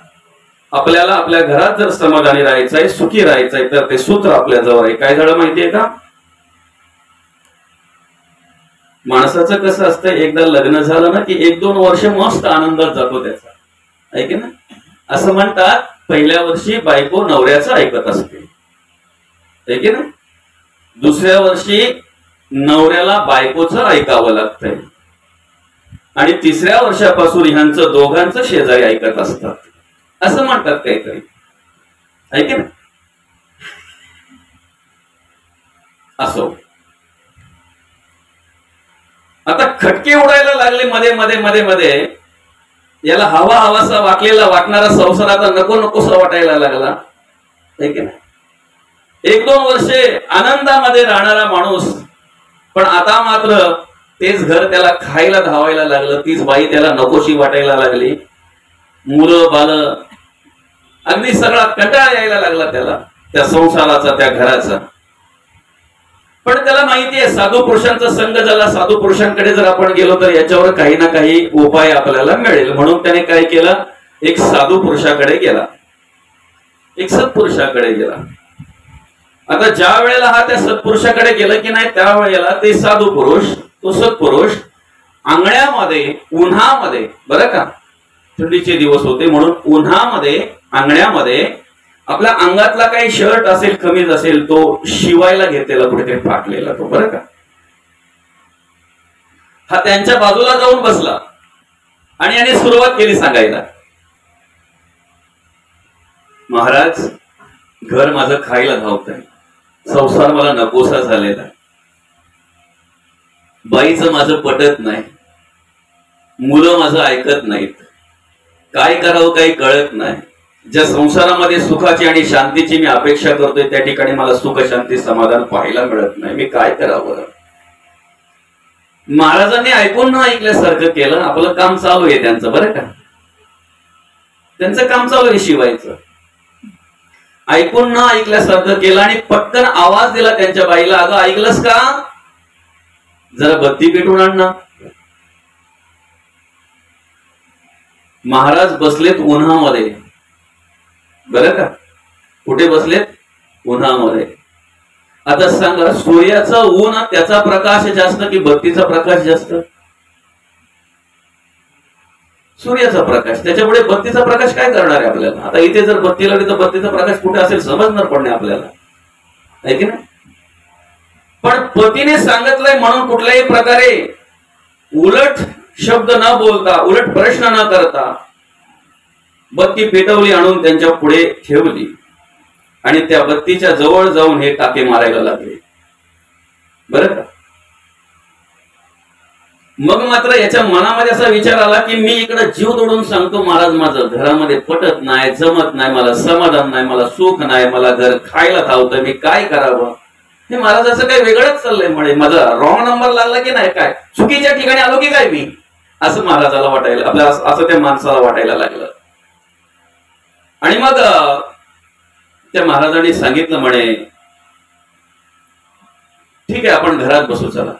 A: आपल्याला आपल्या घरात जर समाधानी राहायचंय, सुखी राहायचंय, तर ते सूत्र आपल्या जवळ आहे. काय झालं माहितीये का? माणसाचं कसं असतं, एकदा लग्न झालं ना की 1-2 वर्ष मस्त आनंदात जातो त्याचा, आहे की ना? असं म्हणतात पहिल्या वर्षी बायको नवऱ्याचं ऐकत असते, आहे की ना? दुसऱ्या वर्षी नवऱ्याला बायकोचं ऐकावं लागतंय, आणि तिसऱ्या वर्षापासून ह्यांचं दोघांचं शेजारी ऐकत असतात, असं म्हणतात काहीतरी, आहे की ना? असो. आता खटके उडायला लागले मध्ये मध्ये मध्ये मध्ये, याला हवा हवासा वाटणारा संसार आता नको नकोसा वाटायला लागला, आहे की नाही? 1-2 वर्षे आनंदामध्ये राहणारा माणूस, पण आता मात्र तेच घर त्याला खायला धावायला लागलं, तीच बाई त्याला नकोशी वाटायला लागली, मुलं बाल अगदी सगळा कंटाळा यायला लागला त्याला, त्या संसाराचा, त्या घराचा. पण त्याला माहिती आहे साधू पुरुषांचा संघ झाला, साधू पुरुषांकडे जर आपण गेलो तर याच्यावर काही ना काही उपाय आपल्याला मिळेल. म्हणून त्याने काय केलं, एक साधू पुरुषाकडे गेला, एक सत्पुरुषाकडे गेला. आता ज्या वेळेला हा त्या सत्पुरुषाकडे गेला की नाही, त्यावेळेला ते साधू पुरुष, तो सत्पुरुष अंगण्यामध्ये उन्हामध्ये, बरं का, थंडीचे दिवस होते म्हणून उन्हामध्ये अंगण्यामध्ये आपल्या अंगातला काही शर्ट असेल, कमीज असेल, तो शिवायला घेतलेला कुठेतरी फाटलेला तो, बरं का. हा त्यांच्या बाजूला जाऊन बसला आणि याने सुरुवात केली सांगायला, महाराज घर माझं खायला धावतंय, संसार मला नकोसा झालेला, बाईचं माझं पटत नाही, मुलं माझं ऐकत नाहीत, काय करावं काही कळत नाही. ज्या संसारामध्ये सुखाची आणि शांतीची मी अपेक्षा करतोय त्या ठिकाणी मला सुख शांती समाधान पाहायला मिळत नाही, मी काय करावं. महाराजांनी ऐकून न ऐकल्यासारखं केलं. आपलं काम चालू आहे त्यांचं, बरं का, त्यांचं काम चालू आहे शिवायचं. ऐकून न ऐकल्यासारखं केलं आणि पटकन आवाज दिला त्यांच्या बाईला, अगं ऐकलंस का, जरा बत्ती पेटून आण ना. महाराज बसलेत उन्हामध्ये, बरं का, कुठे बसलेत, उन्हामध्ये. आता सांगा, सूर्याचा ऊन त्याचा प्रकाश जास्त की बत्तीचा प्रकाश जास्त? सूर्याचा प्रकाश, त्याच्यापुढे बत्तीचा प्रकाश काय करणार आहे आपल्याला? आता इथे जर बत्ती लावली तर बत्तीचा प्रकाश कुठे असेल समजणार पण नाही आपल्याला, आहे की नाही? पण पतीने सांगितलंय म्हणून कुठल्याही प्रकारे उलट शब्द न बोलता, उलट प्रश्न न करता बत्ती पेटवली, आणून त्यांच्या पुढे ठेवली आणि त्या बत्तीच्या जवळ जाऊन हे टाके मारायला लागले, बरं का. मग मात्र याच्या मनामध्ये असा विचार आला की मी इकडे जीव तोडून सांगतो, महाराज माझं घरामध्ये पटत नाही, जमत नाही, मला समाधान नाही, मला सुख नाही, मला घर खायला धावतं, मी काय करावं. हे महाराजाचं काही वेगळंच चाललंय, म्हणे माझा रॉंग नंबर लागला की नाही, काय चुकीच्या ठिकाणी आलो की काय मी, असं महाराजाला वाटायला, आपल्याला असं त्या माणसाला वाटायला लागलं. आणि मग त्या महाराजांनी सांगितलं, म्हणे ठीक आहे आपण घरात बसू, चला.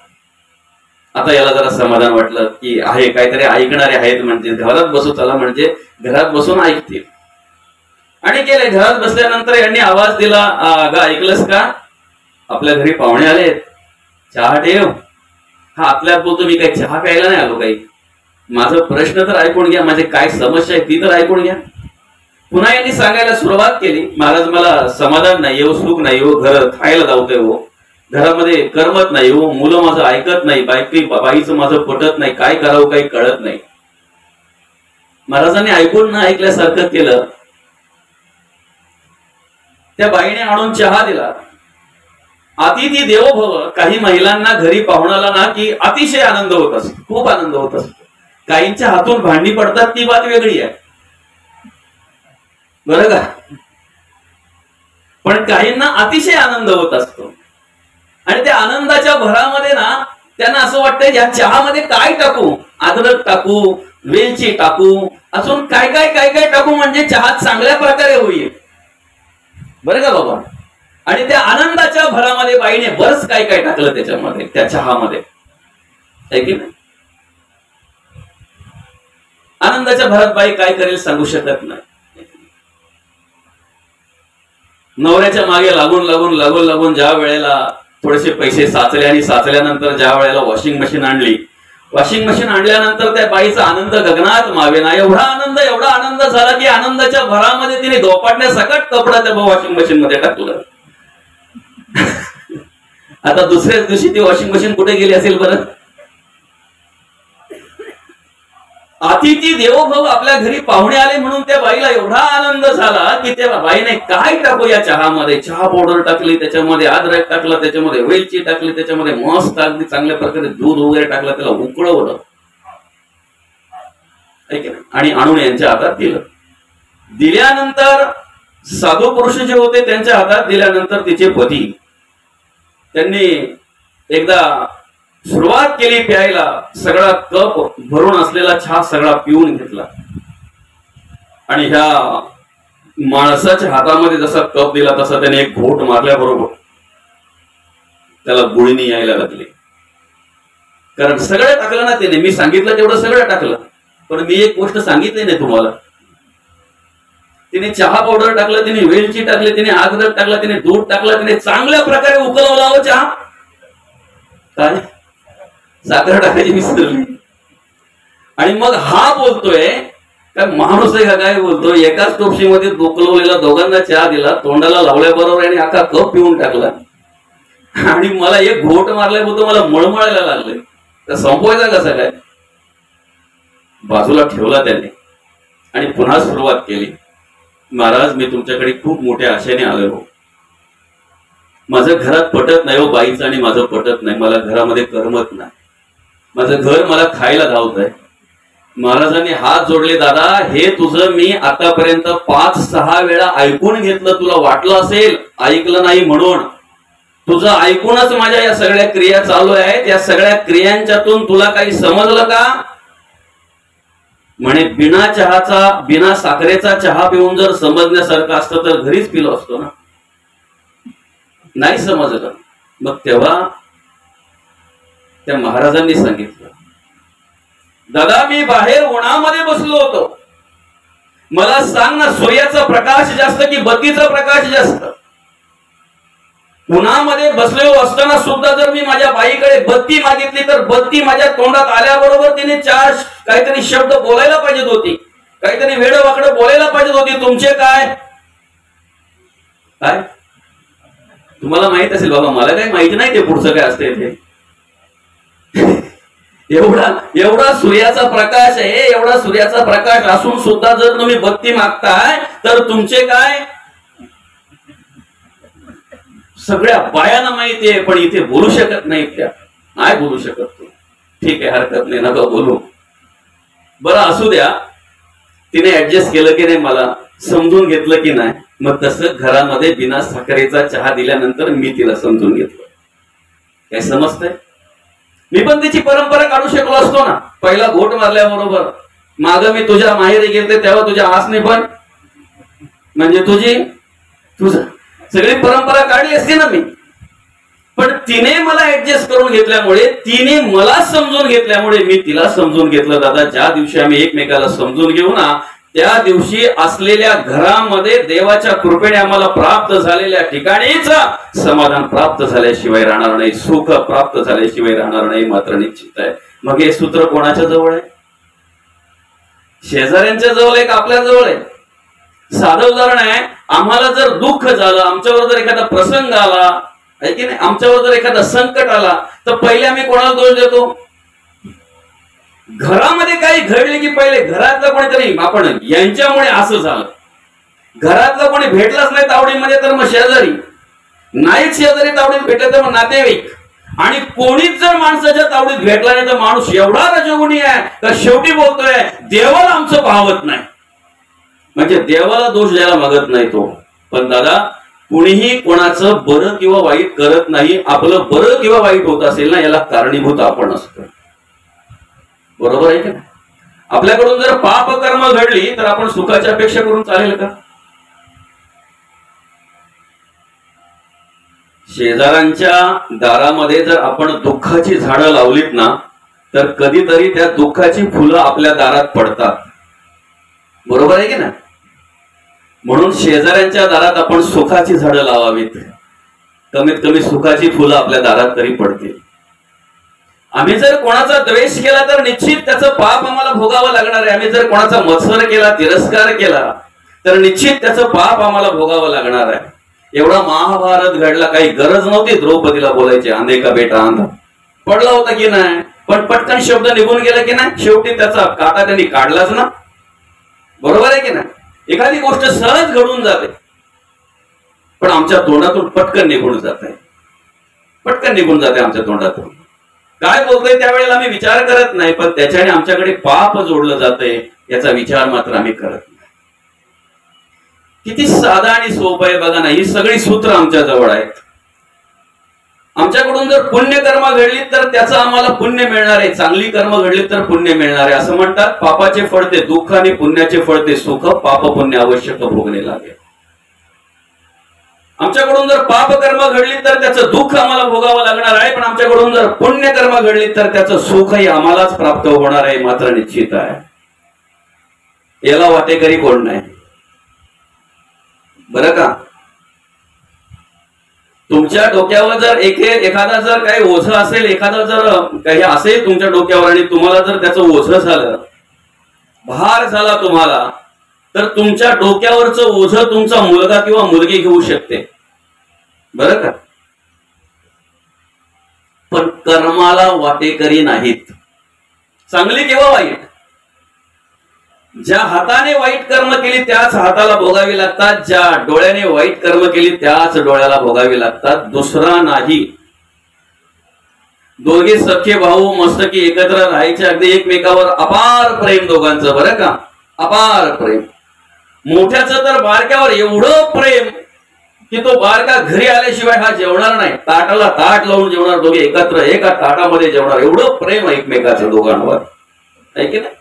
A: आता याला जरा समाधान वाटलं की आहे काहीतरी ऐकणारे आहेत, म्हणजे घरात बसू चला, म्हणजे घरात बसून ऐकतील. आणि गेले. घरात बसल्यानंतर यांनी आवाज दिला, अगं ऐकलंस का, आपल्या घरी पाहुणे आलेत, चहा ठेव. हा आपल्यात बोलतो, मी काही चहा प्यायला नाही आलो, काही माझा प्रश्न तर ऐकून घ्या, माझे काय समस्या आहे ती तर ऐकून घ्या. पुन्हा यांनी सांगायला सुरुवात केली, महाराज मला समाधान नाही हो, सुख नाही हो, घर खायला धावतंय हो, घरामध्ये करमत नाही हो, मुलं माझं ऐकत नाही, बाईचं माझं पटत नाही, काय करावं काही कळत नाही. महाराजांनी ऐकून न ऐकल्यासारखं केलं. त्या बाईने आणून चहा दिला. अतिथी देवो भव. काही महिलांना घरी पाहुणाला ना की अतिशय आनंद होत असतो, खूप आनंद होत असतो. काहींच्या हातून भांडी पडतात ती बात वेगळी आहे, बरं का. पण काहींना अतिशय आनंद होत असतो आणि त्या आनंदाच्या भरामध्ये ना त्यांना असं वाटतं या चहामध्ये काय टाकू, अद्रक टाकू, वेलची टाकू, अजून काय काय काय काय टाकू म्हणजे चहा चांगल्या प्रकारे होईल, बरं का बाबा. आणि त्या आनंदाच्या भरामध्ये बाईने बरंच काय काय टाकलं त्याच्यामध्ये, त्या चहामध्ये, आहे की नाही. आनंदाच्या भरात बाई काय करेल सांगू शकत नाही. नवऱ्याच्या मागे लागून लागून लागून लागून ज्या वेळेला थोडेसे पैसे साचले आणि साचल्यानंतर ज्या वेळेला वॉशिंग मशीन आणली, वॉशिंग मशीन आणल्यानंतर त्या बाईचा आनंद गगनात मावेना. एवढा आनंद झाला की आनंदाच्या भरामध्ये तिने धोपाटण्यासकट कपडा त्या वॉशिंग मशीन मध्ये टाकलं. आता दुसऱ्याच दिवशी ती वॉशिंग मशीन कुठे गेली असेल बरं. अतिथी देवो भव. आपल्या घरी पाहुणे आले म्हणून त्या बाईला एवढा आनंद झाला की त्या बाईने काय टाकू या चहामध्ये. चहा पावडर टाकली, त्याच्यामध्ये अद्रक टाकलं, त्याच्यामध्ये वेलची टाकली, त्याच्यामध्ये मस्त अगदी चांगल्या प्रकारे दूध वगैरे टाकलं, त्याला उकळवलं आणि आणून यांच्या हातात दिलं. दिल्यानंतर साधू पुरुष जे होते त्यांच्या हातात दिल्यानंतर तिचे पती त्यांनी एकदा सुरुवात केली प्यायला. सगळा कप भरून असलेला चहा सगळा पिऊन घेतला आणि ह्या माणसाच्या हातामध्ये जसा कप दिला तसा त्याने एक घोट मारल्याबरोबर त्याला गुळणी यायला लागली. कारण सगळं टाकलं ना त्याने, मी सांगितलं तेवढं सगळं टाकलं. पण मी एक गोष्ट सांगितली नाही तुम्हाला. तिने चहा पावडर टाकलं, तिने वेलची टाकली, तिने अद्रक टाकलं, तिने दूध टाकलं, तिने चांगल्या प्रकारे उकळवला हो चहा. काय साखर टाकायची विसरली. आणि मग हा बोलतोय काय माणूस आहे का काय बोलतो. एकाच टोपशीमध्ये उकळवलेला दोघांना चहा दिला, तोंडाला लावल्याबरोबर आणि अख्खा कप पिऊन टाकला आणि मला एक घोट मारलाय बोलतो, मला मळमळायला लागले. तर संपवायचा कसा काय. बाजूला ठेवला त्याने आणि पुन्हा सुरुवात केली. महाराज मी तुमच्याकडे खूप मोठ्या आशेने आलो. माझं घरात पटत नाही हो बाईचं आणि माझं पटत नाही. मला घरामध्ये करमत नाही. माझं घर मला खायला धावत आहे. महाराजांनी हात जोडले. दादा हे तुझं मी आतापर्यंत 5-6 वेळा ऐकून घेतलं. तुला वाटलं असेल ऐकलं नाही म्हणून. तुझं ऐकूनच माझ्या या सगळ्या क्रिया चालू आहेत. या सगळ्या क्रियांच्यातून तुला काही समजलं का. म्हणे बिना चहाचा, बिना साखरेचा चहा पिऊन जर समजण्यासारखं असतं तर घरीच पिलो असतो ना. नाही समजलं. मग तेव्हा त्या महाराजांनी सांगितलं, दादा मी बाहेर उन्हामध्ये बसलो होतो. मला सांग ना सूर्याचा प्रकाश जास्त की बत्तीचा प्रकाश जास्त. उन्हामध्ये बसलेलो असताना सुद्धा जर मी माझ्या बाईकडे बत्ती मागितली तर बत्ती माझ्या तोंडात आल्याबरोबर तिने 4 काहीतरी शब्द बोलायला पाहिजेत होती, काहीतरी वेडं वाकडं बोलायला पाहिजेत होती. तुमचे काय काय तुम्हाला माहित असेल बाबा, मला काही माहिती नाही ते पुढचं काय असतं इथे. एवढा सूर्याचा प्रकाश आहे, एवढा सूर्याचा प्रकाश असून सुद्धा जर तुम्ही बत्ती मागताय तर तुमचे काय. सगळ्या बायांना माहितीये पण इथे बोलू शकत नाहीत. त्या नाही बोलू शकत. तो ठीक आहे, हरकत नाही, नका बोलू. बरं असू द्या. तिने ऍडजस्ट केलं की नाही, मला समजून घेतलं की नाही. मग तसं घरामध्ये बिना साखरेचा चहा दिल्यानंतर मी तिला समजून घेतलं. काय समजतंय. मी पण तिची परंपरा काढू शकलो असतो ना. पहिला घोट मारल्याबरोबर माग मी तुझ्या माहेरी गेलते तेव्हा तुझ्या आसने पण म्हणजे तुझं सगळी परंपरा काढली असती ना मी. पण तिने मला ऍडजस्ट करून घेतल्यामुळे, तिने मला समजून घेतल्यामुळे मी तिला समजून घेतलं. दादा ज्या दिवशी आम्ही एकमेकाला समजून घेऊ ना त्या दिवशी असलेल्या घरामध्ये देवाच्या कृपेने आम्हाला प्राप्त झालेल्या ठिकाणीच समाधान प्राप्त झाल्याशिवाय राहणार नाही, सुख प्राप्त झाल्याशिवाय राहणार नाही मात्र निश्चित आहे. मग हे सूत्र कोणाच्या जवळ आहे. शेजाऱ्यांच्या जवळ आहे का आपल्या जवळ आहे. साधं उदाहरण आहे. आम्हाला जर दुःख झालं, आमच्यावर जर एखादा प्रसंग आला आहे की नाही, आमच्यावर जर एखादा संकट आला तर पहिले आम्ही कोणाला दोष देतो. घरामध्ये काही घडले की पहिले घरातलं कोणीतरी आपण यांच्यामुळे असं झालं. घरातलं कोणी भेटलंच नाही तावडीमध्ये तर मग शेजारी, नाहीच शेजारी तावडीत भेटले तर मग नातेवाईक, आणि कोणीच जर माणसाच्या तावडीत भेटला नाही तर माणूस एवढा रजोगुणी आहे तर शेवटी बोलतोय देवाला आमचं पाहवत नाही. म्हणजे देवाला दोष द्यायला मागत नाही तो. पण दादा, कुणीही कोणाचं बरं किंवा वाईट करत नाही. आपलं बरं किंवा वाईट होत असेल ना, याला कारणीभूत आपण असतो. बरोबर आहे का? आपल्याकडून जर पाप कर्म घडली तर आपण सुखाची अपेक्षा करून चालेल का? शेजाऱ्यांच्या दारामध्ये जर आपण दुःखाची झाडं लावलीत ना, तर कधीतरी त्या दुःखाची फुलं आपल्या दारात पडतात. बरोबर आहे की ना? म्हणून शेजाऱ्यांच्या दारात आपण सुखाची झाडं लावावीत. कमीत कमी सुखाची फुलं आपल्या दारात तरी पडतील. आम्ही जर कोणाचा द्वेष केला तर निश्चित त्याचं पाप आम्हाला भोगावं लागणार आहे. आम्ही जर कोणाचा मत्सर केला, तिरस्कार केला तर निश्चित त्याचं पाप आम्हाला भोगावं लागणार आहे. एवढा महाभारत घडला, काही गरज नव्हती द्रौपदीला बोलायची आंधे का बेटा आंधा. पडला होता की नाही, पण पटकन शब्द निघून गेला की नाही, शेवटी त्याचा काटा त्यांनी काढलाच ना. बरोबर आहे की नाही? एखादी गोष्ट सहज घडून जाते पण आमच्या तोंडातून पटकन निघून जाते, पटकन निघून जाते आमच्या तोंडातून. काय बोलतोय त्यावेळेला आम्ही विचार करत नाही, पण त्याच्याने आमच्याकडे पाप जोडलं जातंय याचा विचार मात्र आम्ही करत नाही. किती साधा आणि सोपं आहे बघा ना. ही सगळी सूत्र आमच्या जवळ आहेत. आमच्याकडून जर पुण्यकर्म घडली तर त्याचं आम्हाला पुण्य मिळणार आहे, चांगली कर्म घडली तर पुण्य मिळणार आहे. असं म्हणतात, पापाचे फळ ते दुःख आणि पुण्याचे फळ ते सुख, पाप पुण्य आवश्यक भोगणे लागेल. आमच्याकडून जर पाप कर्म घडली तर त्याचं दुःख आम्हाला भोगावं लागणार आहे, पण आमच्याकडून जर पुण्यकर्म घडली तर त्याचं सुखही आम्हालाच प्राप्त होणार आहे मात्र निश्चित आहे. याला वाटेकरी कोण नाही. बरं का? तुमच्या डोक्यावर जर एखादा जर काही ओझं असेल, एखादा जर काही असेल तुमच्या डोक्यावर आणि तुम्हाला जर त्याचं ओझं झालं, भार झाला तुम्हाला, तर तुमच्या डोक्यावरचं ओझं तुमचा मुलगा किंवा मुलगी घेऊ शकते. बरं का? पण कर्माला वाटेकरी नाहीत, चांगली किंवा वाईट. ज्या हाताने वाईट कर्म केली त्याच हाताला भोगावी लागतात, ज्या डोळ्याने वाईट कर्म केली त्याच डोळ्याला भोगावी लागतात, दुसरा नाही. दोघे सख्खे भाऊ मस्तकी एकत्र राहायचे, अगदी एकमेकावर अपार प्रेम दोघांचं. बरं का? अपार प्रेम. मोठ्याचं तर बारक्यावर एवढं प्रेम की तो बारका घरी आल्याशिवाय हा जेवणार नाही, ताटाला ताट लावून जेवणार, दोघे एकत्र एका ताटामध्ये जेवणार. एवढं प्रेम ऐकमेकाचं दोघांवर, आहे की नाही?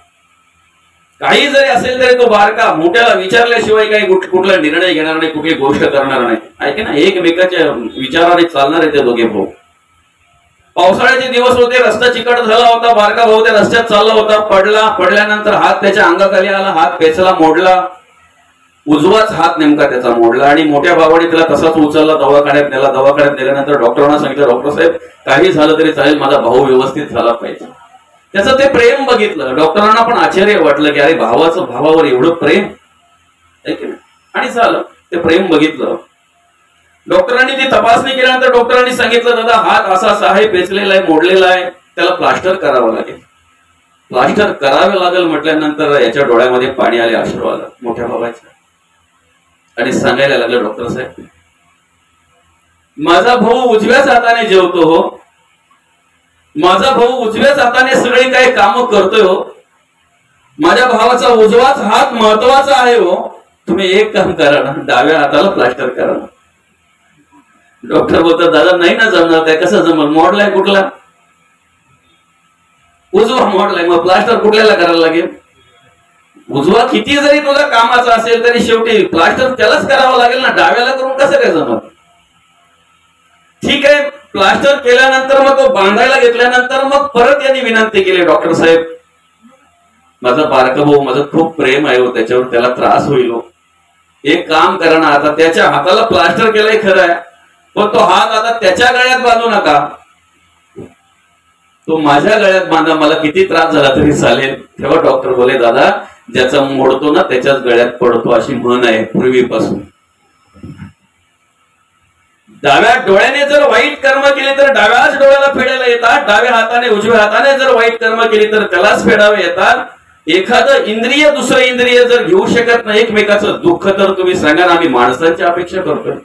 A: काही जरी असेल तरी तो बारका मोठ्याला विचारल्याशिवाय काही कुठला निर्णय घेणार नाही, कुठली गोष्ट करणार नाही, आहे की नाही? एकमेकाच्या विचाराने चालणार आहे ते दोघे भाऊ. पावसाळ्याचे दिवस होते, रस्ता चिकट झाला होता, बारका भाऊ त्या रस्त्यात चालला होता, पडल्यानंतर हात त्याच्या अंगाखाली आला, हात पेचला, मोडला. उजवाच हात नेमका त्याचा मोडला आणि मोठ्या भावाने त्याला तसाच उचलला, दवाखान्यात नेला. दवाखान्यात नेल्यानंतर डॉक्टरांना सांगितलं, डॉक्टर साहेब काही झालं तरी चालेल, माझा भाऊ व्यवस्थित झाला पाहिजे. त्याचं ते प्रेम बघितलं. डॉक्टरांना पण आश्चर्य वाटलं की अरे भावाचं भावावर एवढं प्रेम, आणि झालं ते प्रेम बघितलं. डॉक्टरांनी ती तपासणी केल्यानंतर डॉक्टरांनी सांगितलं, दादा हात असा असा आहे, पेचलेला आहे, मोडलेला आहे, त्याला प्लास्टर करावं लागेल. प्लास्टर करावे लागेल म्हटल्यानंतर याच्या डोळ्यामध्ये पाणी आले, अश्रू आलं मोठ्या भावाच्या, आणि सांगायला लागलं, डॉक्टर साहेब माझा भाऊ उजव्याच हाताने जेवतो हो, माझा भाऊ उजव्याच हाताने सगळी काही कामं करतोय हो, माझ्या भावाचा उजवाच हात महत्वाचा आहे हो, तुम्ही एक काम करा ना, डाव्या हाताला प्लास्टर करा. डॉक्टर बोलतात, दादा नाही ना जमणार, काय कसं जमल, मोडलाय कुठला, उजवा मोडलाय, मग प्लास्टर कुठल्याला करायला लागेल. उजवा किती जरी तुझा कामाचा असेल तरी शेवटी प्लास्टर त्यालाच करावं लागेल ना, डाव्याला करून कसं काय जमल. ठीक आहे, प्लास्टर केल्यानंतर मग तो बांधायला घेतल्यानंतर मग परत यांनी विनंती केली, डॉक्टर साहेब माझा बारका भाऊ, माझं खूप प्रेम आहे हो त्याच्यावर, त्याला त्रास होईल हो, एक काम करा ना, आता त्याच्या हाताला प्लास्टर केलंय खरं आहे, पण तो हात आता त्याच्या गळ्यात बांधू नका, तो माझ्या गळ्यात बांधा, मला किती त्रास झाला तरी चालेल. तेव्हा डॉक्टर बोले, दादा ज्याचा मोडतो ना त्याच्याच गळ्यात पडतो, अशी म्हण आहे पूर्वीपासून. डाव्या डोळ्याने जर वाईट कर्म केले तर डाव्याच डोळ्याला फेडायला येतात, डाव्या हाताने उजव्या हाताने जर वाईट कर्म केली तर त्यालाच फेडावे येतात. एखादं इंद्रिय दुसरं इंद्रिय जर घेऊ शकत नाही एकमेकाचं दुःख, तर तुम्ही सांगा ना आम्ही माणसांची अपेक्षा करतोय?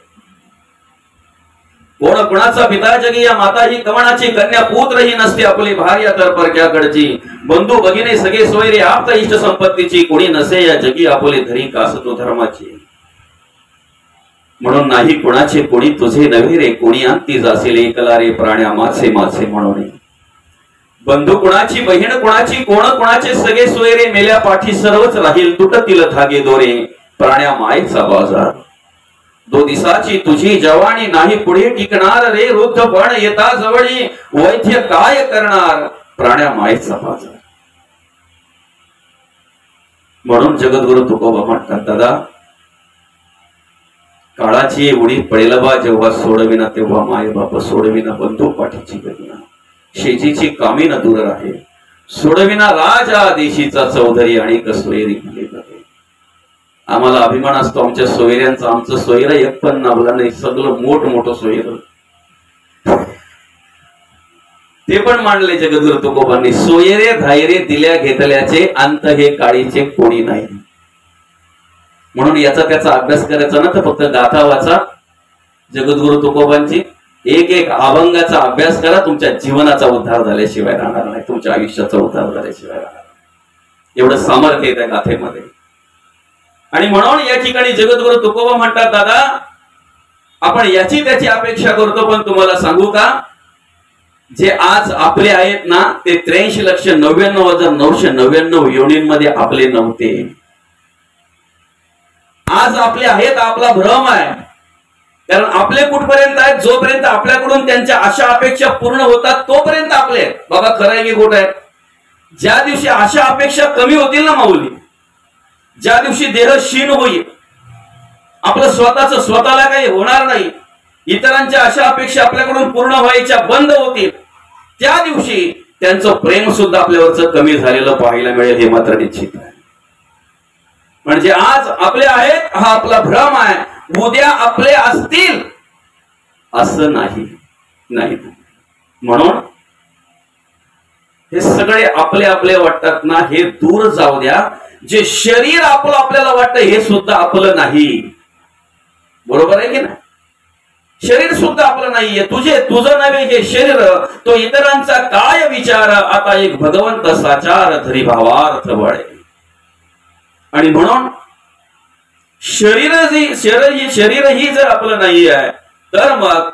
A: कोण कुणाचा पिता जगी या माता ही कवणाची कन्या पुत्र ही नसते आपली भार्या तर परक्याकडची, बंधू भगिनी सगळे सोयरे आप्त इष्ट संपत्तीची, कोणी नसे या जगी आपले धरी कास तो धर्माची. म्हणून नाही कुणाचे कोणी तुझे नव्हे रे, कोणी अंती जाशील एकला रे प्राण्या मासे मासे म्हणून. बंधू कुणाची बहीण कुणाची कोण कुणाचे सगळे सोयरे, मेल्या पाठी सर्वच राहील तुटतील धागे दोरे, प्राण्या मायेचा बाजार. दो दिसाची तुझी जवानी नाही पुढे टिकणार रे, वृद्धपण येता जवळी वैद्य काय करणार, प्राण्या मायेचा बाजार. म्हणून जगद्गुरु तुकोबा म्हणतात, दादा काळाची उडी पडेल बा जेव्हा सोडविना, तेव्हा माय बाप सोडविना, बंधू पाठीची गणना शेजीची कामी न दूर राहे, सोडविना राजा देशीचा चौधरी आणि कसोयरी केले जाते. आम्हाला अभिमान असतो आमच्या सोयऱ्यांचा, आमचं सोयरं एक पण नावला नाही, सगळं मोठ मोठं सोयरं. ते पण मांडले जगद्गुरु तुकोबांनी, सोयरे धायरे दिल्या घेतल्याचे अंत हे काळीचे कोणी नाही. म्हणून याचा त्याचा अभ्यास करायचा ना, तर फक्त गाथा वाचा जगद्गुरु तुकोबांची, एक एक अभंगाचा अभ्यास करा, तुमच्या जीवनाचा उद्धार झाल्याशिवाय राहणार नाही, तुमच्या आयुष्याचा उद्धार झाल्याशिवाय राहणार नाही. एवढं सामर्थ्य आहे त्या गाथेमध्ये. आणि म्हणून या ठिकाणी जगद्गुरु तुकोबा म्हणतात, दादा आपण याची त्याची अपेक्षा करतो, पण तुम्हाला सांगू का, जे आज आपले आहेत ना ते 83,99,999 योनींमध्ये आपले नव्हते. आज आपले आहेत आपला भ्रम आहे. कारण आपले कुठपर्यंत आहेत, जोपर्यंत आपल्याकडून त्यांच्या आशा अपेक्षा पूर्ण होतात तोपर्यंत आपले बाबा खरं आहे की खोट आहे. ज्या दिवशी आशा अपेक्षा कमी होतील ना माऊली, ज्या दिवशी देह क्षीण होईल, आपलं स्वतःला काही होणार नाही, इतरांच्या आशा अपेक्षा आपल्याकडून पूर्ण व्हायच्या बंद होतील, त्या दिवशी त्यांचं प्रेम सुद्धा आपल्यावरच कमी झालेलं पाहायला मिळेल, हे मात्र निश्चित आहे. म्हणजे आज आपले आहेत हा आपला भ्रम आहे, उद्या आपले असतील असं नाही. म्हणून हे सगळे आपले आपले वाटतात ना, हे दूर जाऊ द्या. जे शरीर आपलं आपल्याला वाटतं हे सुद्धा आपलं नाही. बरोबर आहे की नाही? शरीर सुद्धा आपलं नाहीये. तुझं नव्हे हे शरीर, तो इतरांचा काय विचार, आता एक भगवंत साचार धरी भावार्थ वळे. आणि म्हणून शरीरही जर आपलं नाही आहे, तर मग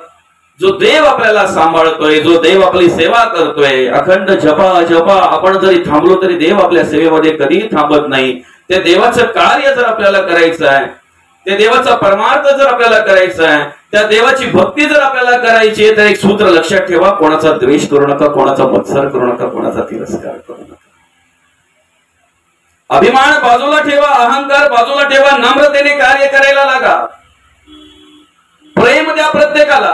A: जो देव आपल्याला सांभाळतोय, जो देव आपली सेवा करतोय, अखंड जपा आपण जरी थांबलो तरी देव आपल्या सेवेमध्ये कधीही थांबत नाही. त्या देवाचं कार्य जर आपल्याला करायचं आहे, त्या देवाचा परमार्थ जर आपल्याला करायचा आहे, त्या देवाची भक्ती जर आपल्याला करायची आहे, तर एक सूत्र लक्षात ठेवा, कोणाचा द्वेष करू नका, कोणाचा मत्सर करू नका, कोणाचा तिरस्कार करू नका. अभिमान बाजूला ठेवा, अहंकार बाजूला ठेवा, नम्रतेने कार्य करायला लागा. प्रेम द्या प्रत्येकाला,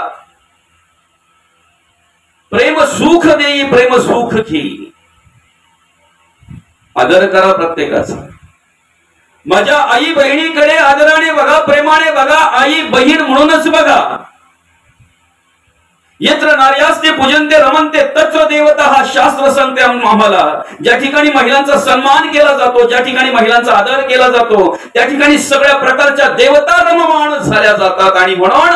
A: प्रेम सुख देई, प्रेम सुख घेई. आदर करा प्रत्येकाचा. माझ्या आई बहिणीकडे आदराने बघा, प्रेमाने बघा, आई बहीण म्हणूनच बघा. यत्र नार्यास्ते पूजन्ते रमन्ते तत्र देवता, हा शास्त्र सांगते आम्हाला. ज्या ठिकाणी महिलांचा सन्मान केला जातो, ज्या ठिकाणी महिलांचा आदर केला जातो, त्या ठिकाणी सगळ्या प्रकारच्या देवता रममाण झाल्या जातात. आणि म्हणून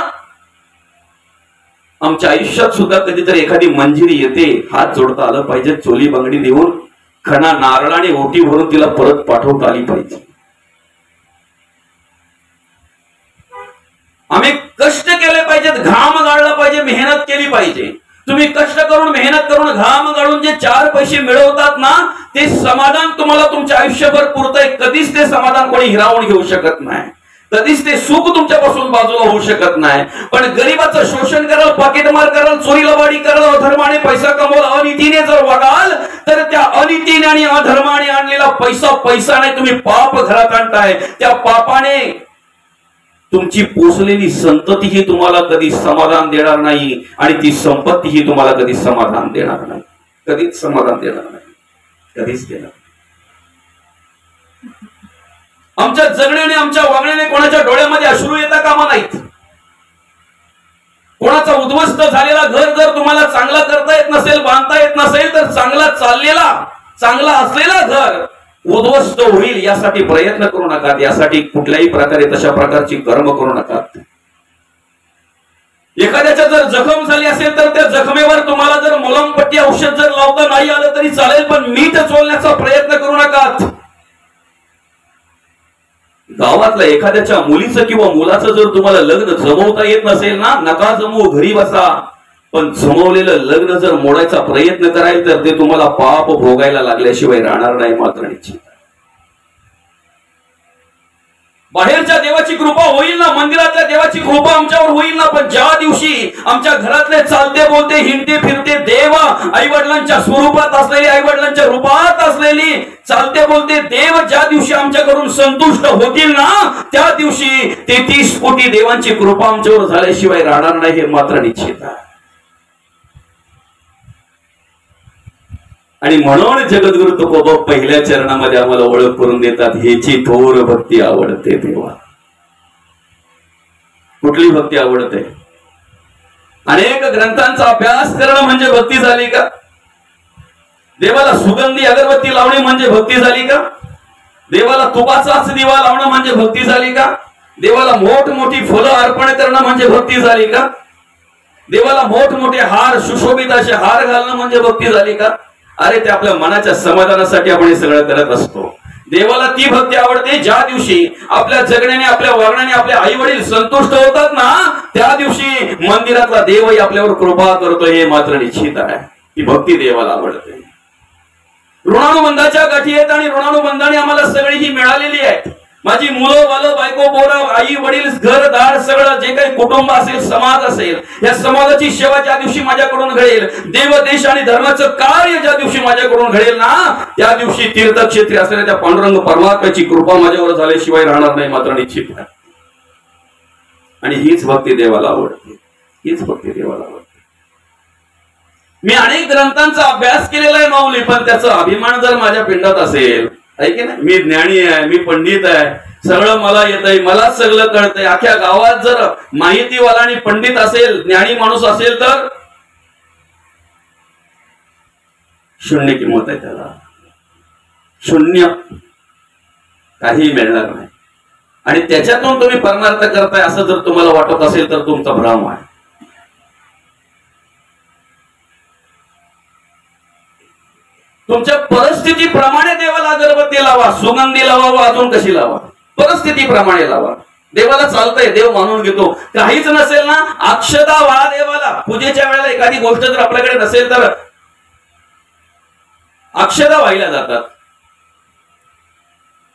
A: आमच्या आयुष्यात सुद्धा कधीतरी एखादी मंजिरी येते, हात जोडता आलं पाहिजे, चोली बांगडी देऊन खणा नारळाने ओटी भरून तिला परत पाठवता आली पाहिजे. आम्ही कष्ट केले पाहिजेत, घाम गाळला पाहिजे, मेहनत केली पाहिजे. तुम्ही कष्ट करून मेहनत करून घाम गाळून जे 4 पैसे मिळवतात ना, ते समाधान तुम्हाला तुमच्या आयुष्यभर पुरतंय. कधीच ते समाधान कोणी हिरावून घेऊ शकत नाही, कधीच ते सुख तुमच्यापासून बाजूला होऊ शकत नाही. पण गरीबाचं शोषण कराल, पाकिटमार कराल, चोरी लबाडी कराल, अधर्माने पैसा कमवाल, अनितीने जर वागाल, तर त्या अनितीने आणि अधर्माने आणलेला पैसा नाही, तुम्ही पाप घरात आणताय. त्या पापाने तुमची पोसलेली संततीही तुम्हाला कधी समाधान देणार नाही, आणि ती संपत्तीही तुम्हाला कधी समाधान देणार नाही. कधीच समाधान देणार नाही, कधीच देणार. आमच्या जगण्याने, आमच्या वागण्याने कोणाच्या डोळ्यामध्ये अश्रू येता कामा नाहीत. कोणाचा उद्ध्वस्त झालेला घर जर तुम्हाला चांगला करता येत नसेल, बांधता येत नसेल, तर चांगला चाललेला, चांगला असलेला घर उद्ध्वस्त होईल यासाठी प्रयत्न करू नका, यासाठी कुठल्याही प्रकारे तशा प्रकारची कर्म करू नका. एखाद्याच्या जर जखम झाली असेल तर त्या जखमेवर तुम्हाला जर मलमपट्टी औषध जर लावता नाही आलं तरी चालेल, पण मीठ चोळण्याचा प्रयत्न करू नका. गावातल्या एखाद्याच्या मुलीचं किंवा मुलाचं जर तुम्हाला लग्न जमवता येत नसेल ना, नका जमवू, घरी बसा. पण जमवलेलं लग्न जर मोडायचा प्रयत्न कराल तर ते तुम्हाला पाप भोगायला लागल्याशिवाय राहणार नाही मात्र निश्चित. बाहेरच्या देवाची कृपा होईल ना, मंदिरातल्या देवाची कृपा आमच्यावर होईल ना, पण ज्या दिवशी आमच्या घरातले चालते बोलते हिंडते फिरते देव, आई वडिलांच्या स्वरूपात असलेली, आई वडिलांच्या रूपात असलेली चालते बोलते देव ज्या दिवशी आमच्याकडून संतुष्ट होतील ना, त्या दिवशी 33 कोटी देवांची कृपा आमच्यावर झाल्याशिवाय राहणार नाही हे मात्र निश्चित आहे. आणि म्हणून जगद्गुरु तुकोबा पहिल्या चरणामध्ये आम्हाला ओळख करून देतात, हेची थोर भक्ती आवडते देवा. कुठली भक्ती आवडते? अनेक ग्रंथांचा अभ्यास करणं म्हणजे भक्ती झाली का? देवाला सुगंधी अगरबत्ती लावणे म्हणजे भक्ती झाली का? देवाला तुपाचाच दिवा लावणं म्हणजे भक्ती झाली का? देवाला मोठमोठी फुलं अर्पण करणं म्हणजे भक्ती झाली का? देवाला मोठमोठे हार, सुशोभित असे हार घालणं म्हणजे भक्ती झाली का? अरे ते आपल्या मनाच्या समाधानासाठी आपण हे सगळं करत असतो. देवाला ती भक्ती आवडते ज्या दिवशी आपल्या जगण्याने, आपल्या वागण्याने आपले आई वडील संतुष्ट होतात ना, त्या दिवशी मंदिरातला देवही आपल्यावर कृपा करतो हे मात्र निश्चित आहे. ती भक्ती देवाला आवडते. ऋणानुबंधाच्या गाठी आहेत आणि ऋणानुबंधाने आम्हाला सगळी ही मिळालेली आहेत. माझी मुलं बालं बायको पोरं आई वडील घरदार सगळं जे काही कुटुंब असेल, समाज असेल, या समाजाची सेवा ज्या दिवशी माझ्याकडून घडेल, देव देश आणि धर्माचं कार्य ज्या दिवशी माझ्याकडून घडेल ना, त्या दिवशी तीर्थक्षेत्री असलेल्या त्या पांडुरंग परमात्म्याची कृपा माझ्यावर झाल्याशिवाय राहणार नाही मात्र निश्चित आहे. आणि हीच भक्ती देवाला आवडते, हीच भक्ती देवाला आवडते. मी अनेक ग्रंथांचा अभ्यास केलेला आहे माऊली, पण त्याचा अभिमान जर माझ्या पिंडात असेल, आहे की नाही, मी ज्ञानी आहे, मी पंडित आहे, सगळं मला येत आहे, मला सगळं कळतंय, अख्ख्या गावात जर माहितीवाला आणि पंडित असेल, ज्ञानी माणूस असेल तर शून्य किंमत आहे त्याला. शून्य, काही मिळणार नाही. आणि त्याच्यातून तुम्ही परमार्थ करताय असं जर तुम्हाला वाटत असेल तर तुमचा भ्रम आहे. तुमच्या परिस्थितीप्रमाणे देवाला अगरबत्ती लावा, सुगंधी लावा, अजून कशी लावा, परिस्थितीप्रमाणे लावा. देवाला चालतंय, देव मानून घेतो. काहीच नसेल ना, अक्षता व्हा देवाला. पूजेच्या वेळेला एखादी गोष्ट जर आपल्याकडे नसेल तर अक्षता वाहिल्या जातात.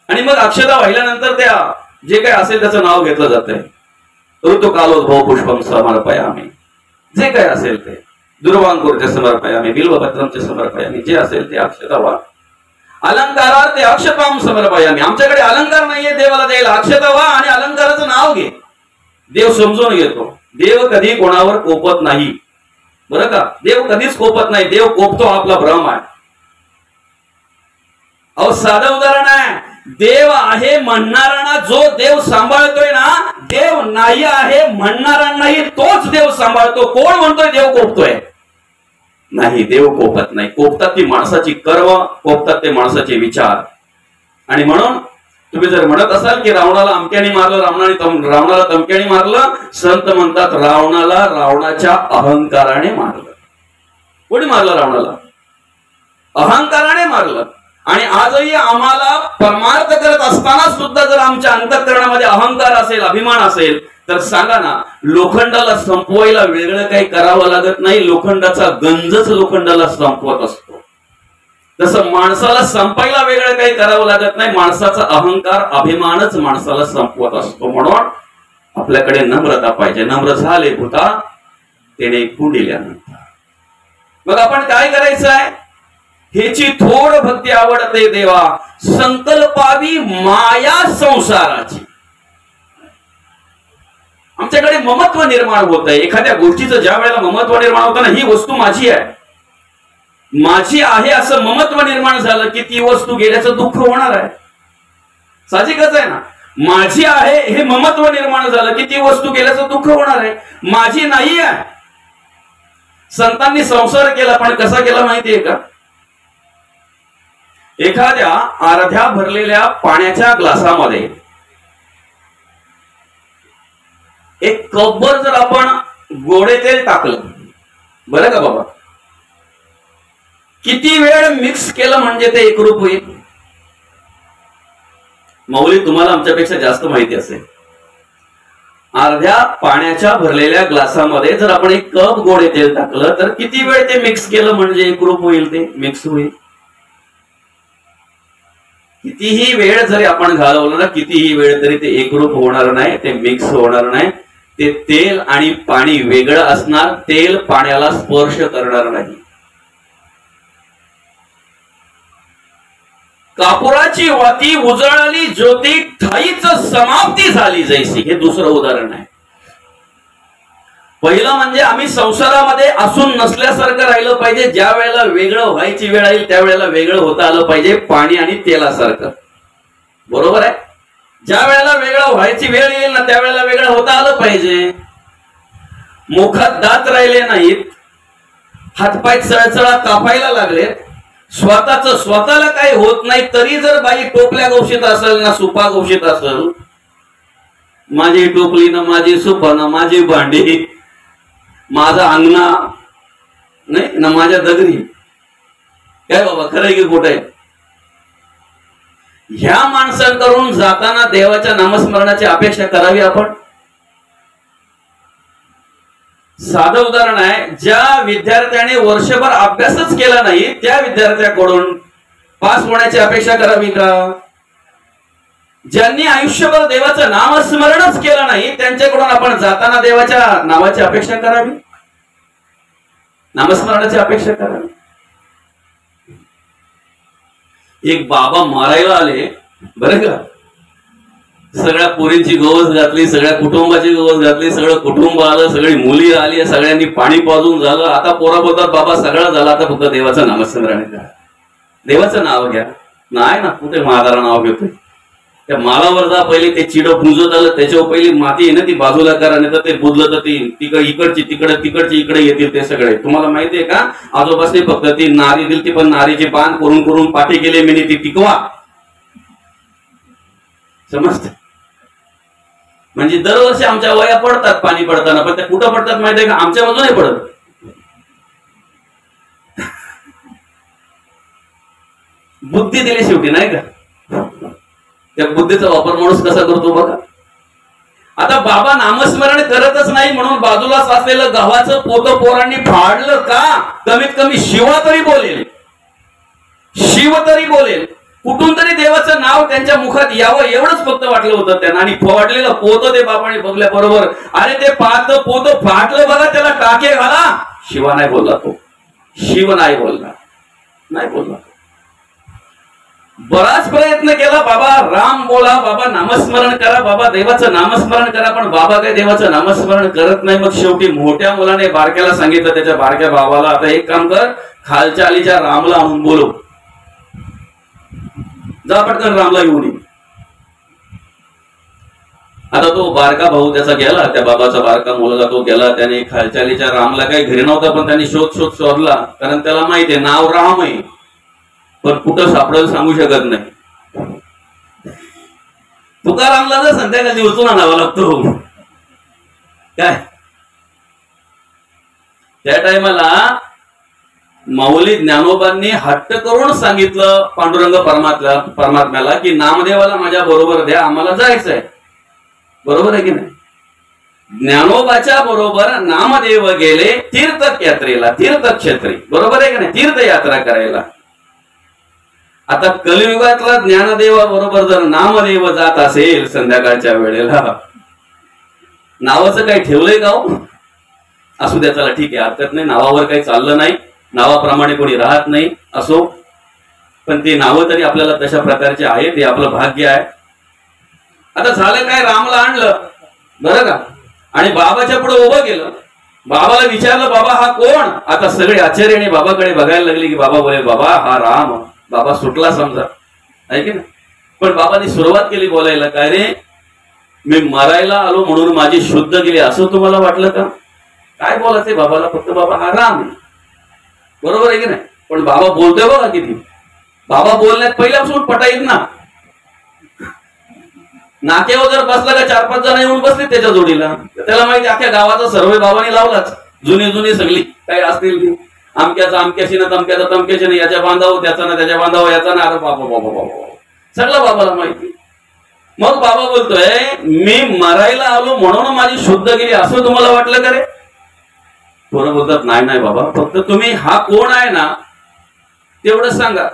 A: आणि मग अक्षता वाहिल्यानंतर त्या जे काही असेल त्याचं नाव घेतलं जातंय. ऋतुकालोद्भव पुष्पम समर्पयामि, जे काही असेल ते दुर्वांकुरचे समर्पयामि, बिल्वपत्रमचे समर्पयामि, जे असेल ते अक्षता व्हा. अलंकारार्थे अक्षताम समर्पयामि. आमच्याकडे अलंकार नाहीये देवाला द्यायला, अक्षता व्हा आणि अलंकाराचं नाव घे. देव समजून घेतो. देव कधी कोणावर कोपत नाही, बरं का? देव कधीच कोपत नाही. देव कोपतो आपला भ्रम आहे. अहो साधं उदाहरण आहे, देव आहे म्हणणारा जो देव सांभाळतोय ना, देव नाही आहे म्हणणारांनाही तोच देव सांभाळतो. कोण म्हणतोय देव कोपतोय? नाही, देव कोपत नाही. कोपतात ती माणसाची कर्म, कोपतात ते माणसाचे विचार. आणि म्हणून तुम्ही जर म्हणत असाल की रावणाला अमक्याने मारलं, रावणाला तमक्याने मारलं, संत म्हणतात रावणाला रावणाच्या अहंकाराने मारलं. कोणी मारलं रावणाला? अहंकाराने मारलं. आणि आजही आम्हाला परमार्थ करत असताना सुद्धा जर आमच्या अंतःकरणामध्ये अहंकार असेल, अभिमान असेल, तर सांगा ना, लोखंडाला संपवायला वेगळं काही करावं लागत नाही. लोखंडाचा गंजच लोखंडाला संपवत असतो. तसं माणसाला संपायला वेगळं काही करावं लागत नाही. माणसाचा अहंकार, अभिमानच माणसाला संपवत असतो. म्हणून आपल्याकडे नम्रता पाहिजे. नम्र झाले भूता तेने ऐकून दिल्यानंतर मग आपण काय करायचं आहे? हेची थोड भक्ती आवडते देवा, संकल्पावी माया संसाराची. आमच्याकडे ममत्व निर्माण होत आहे. एखाद्या गोष्टीचं ज्या वेळेला ममत्व निर्माण होतं ना, ही वस्तू माझी आहे, माझी आहे असं ममत्व निर्माण झालं की ती वस्तू गेल्याचं दुःख होणार आहे. साहजिकच आहे ना. माझी आहे हे ममत्व निर्माण झालं की ती वस्तू गेल्याचं दुःख होणार आहे. माझी नाही आहे. संतांनी संसार केला, पण कसा केला माहितीये का? एखाद्या अर्ध्या भरलेल्या पाण्याच्या ग्लासामध्ये एक कपभर जर आपण गोडे तेल टाकलं, बरं का बाबा, किती वेळ मिक्स केलं म्हणजे ते एकरूप होईल? माऊली तुम्हाला आमच्यापेक्षा जास्त माहिती असेल. अर्ध्या पाण्याच्या भरलेल्या ग्लासामध्ये जर आपण एक कप गोडे तेल टाकलं तर किती वेळ ते मिक्स केलं म्हणजे एकरूप होईल, ते मिक्स होईल? कितीही वेळ जरी आपण घालवलं ना, कितीही वेळ तरी ते एकरूप होणार नाही, ते मिक्स होणार नाही. ते तेल आणि पाणी वेगळं असणार, तेल पाण्याला स्पर्श करणार नाही. कापुराची वाती उजळली ज्योती ठाईच समाप्ती झाली जैसी, हे दुसरं उदाहरण आहे. पहिलं म्हणजे आम्ही संसारामध्ये असून नसल्यासारखं राहिलं पाहिजे. ज्या वेळेला वेगळं व्हायची वेळ येईल त्यावेळेला वेगळं होता आलं पाहिजे, पाणी आणि तेलासारखं. बरोबर आहे? ज्या वेळेला वेगळं व्हायची वेळ येईल ना त्यावेळेला वेगळं होता आलं पाहिजे. मुखात दात राहिले नाहीत, हातपाय चळचळा कापायला लागलेत, स्वतःला काही होत नाही तरी जर बाई टोपल्या गोष्टीत असेल ना सुपा गोष्टीत असेल, माझी टोपली ना माझी सुपा ना माझी भांडी, माझा अंगणा नाही ना माझ्या दगडी, काय बाबा खरंय की खोटं आहे? ह्या माणसांकडून जाताना देवाच्या नामस्मरणाची अपेक्षा करावी आपण? साधं उदाहरण आहे, ज्या विद्यार्थ्याने वर्षभर अभ्यासच केला नाही त्या विद्यार्थ्याकडून पास होण्याची अपेक्षा करावी का? ज्यांनी आयुष्यभर देवाचं नामस्मरणच केलं नाही त्यांच्याकडून आपण जाताना देवाच्या नावाची अपेक्षा करावी, नामस्मरणाची अपेक्षा करावी? एक बाबा मारायला आले, बरं का, सगळ्या पोरींची गवस घातली, सगळ्या कुटुंबाची गवस घातली, सगळं कुटुंब आलं, सगळी मुली आली, सगळ्यांनी पाणी पाजून झालं. आता पोरा बोलतात बाबा सगळं झालं, आता फक्त देवाचं नामस्मरण करा, देवाचं नाव घ्या. नाही ना, कुठे महादारा नाव घेतोय? त्या मालावर जा, पहिले ते चिड पुंजत आलं, त्याच्यावर पहिली माती आहे ना ती बाजूला करा, नाही तर ते बुजलं तर ती इकडची तिकडे तिकडची इकडे येतील ते सगळे. तुम्हाला माहितीये का, आजोबासने फक्त ती नारी दिली, ती पण नारीची पान करून करून पाठी केली, मी ती टिकवा. समजत? म्हणजे दरवर्षी आमच्या वया पडतात पाणी पडताना, पण त्या कुठं पडतात माहितीये का? आमच्या बाजूने पडत. बुद्धी दिली शेवटी, नाही का? त्या बुद्धीचा वापर माणूस कसा करतो बघा. आता बाबा नामस्मरण करतच नाही म्हणून बाजूलाच असलेलं गव्हाचं पोतं पोरांनी फाडलं का? कमीत कमी शिवा तरी बोलेल, शिव तरी बोलेल, कुठून तरी देवाचं नाव त्यांच्या मुखात यावं एवढंच फक्त वाटलं होतं त्यांना. आणि फाटलेलं पोतं ते बाबांनी बघल्या बरोबर, अरे ते पोतं फाटलं बघा, त्याला टाके घाला. शिवा नाही बोलला तो, शिव नाही बोलला, नाही बोलला. बराच प्रयत्न केला, बाबा राम बोला, बाबा नामस्मरण करा, बाबा देवाचं नामस्मरण करा, पण बाबा काही देवाचं नामस्मरण करत नाही. मग शेवटी मोठ्या मुलाने बारक्याला सांगितलं, त्याच्या बारक्या भावाला, आता एक काम कर, खालच्या आलीच्या रामला आणून बोलव, जा पटकन रामला घेऊन ये. आता तो बारका भाऊ त्याचा गेला, त्या बाबाचा बारका मुलगा तो गेला, त्याने खालचालीच्या रामला काही घरी नव्हता, पण त्यांनी शोधला, कारण त्याला माहितीये नाव राम आहे, पण कुठं सापडेल सांगू शकत नाही. तुकारामला जर संध्याकाळी उचलून आणावा लागतो काय. त्या टायमाला माऊली ज्ञानोबांनी हट्ट करून सांगितलं पांडुरंग परमात्म्याला की नामदेवाला माझ्या बरोबर द्या, आम्हाला जायचंय. बरोबर आहे की नाही? ज्ञानोबाच्या बरोबर नामदेव गेले तीर्थयात्रेला, तीर्थक्षेत्री. बरोबर आहे की नाही? तीर्थयात्रा करायला. आता कलियुगातला ज्ञानदेवा बरोबर जर नामदेव जात असेल संध्याकाळच्या वेळेला, नावाचं काही ठेवलंय का हो? असू द्या, चला ठीक आहे, हरकत नाही, नावावर काही चाललं नाही, नावाप्रमाणे कोणी राहत नाही असो, पण ते नावं तरी आपल्याला तशा प्रकारचे आहेत, हे आपलं भाग्य आहे. आता झालं काय, रामला आणलं, बरं का, आणि बाबाच्या पुढे उभं केलं. बाबाला विचारलं, बाबा हा कोण? आता सगळे आश्चर्याने बाबाकडे बघायला लागले की बाबा बोले, बाबा हा राम. बाबा सुटला समजा, आहे की नाही? पण बाबांनी सुरुवात केली बोलायला, काय रे, मी मरायला आलो म्हणून माझी शुद्ध गेली असं तुम्हाला वाटलं का? काय बोलायचंय बाबाला? फक्त बाबा हा राम आहे. बरोबर आहे की नाही? पण बाबा बोलतोय बघा किती, बाबा बोलण्यात पहिल्यापासून पटाईत ना. नाक्यावर जर बसला का 4-5 जण येऊन बसले त्याच्या जोडीला, त्याला माहिती अख्ख्या गावाचा सर्वे बाबांनी लावलाच. जुनी सगळी काही असतील ती, आमक्याचा आमक्याशी ना तमक्याचा तमक्याशी ना, याच्या बांधावं त्याचा ना त्याच्या बांधावं याचा ना. अरे बाबा बाबा बाबा सगळं बाबाला माहिती. मग बाबा बोलतोय मी मरायला आलो म्हणून माझी शुद्ध गेली असं तुम्हाला वाटलं का रे? पोरं बोलतात नाही बाबा, फक्त तुम्ही हा कोण आहे ना तेवढं सांगा.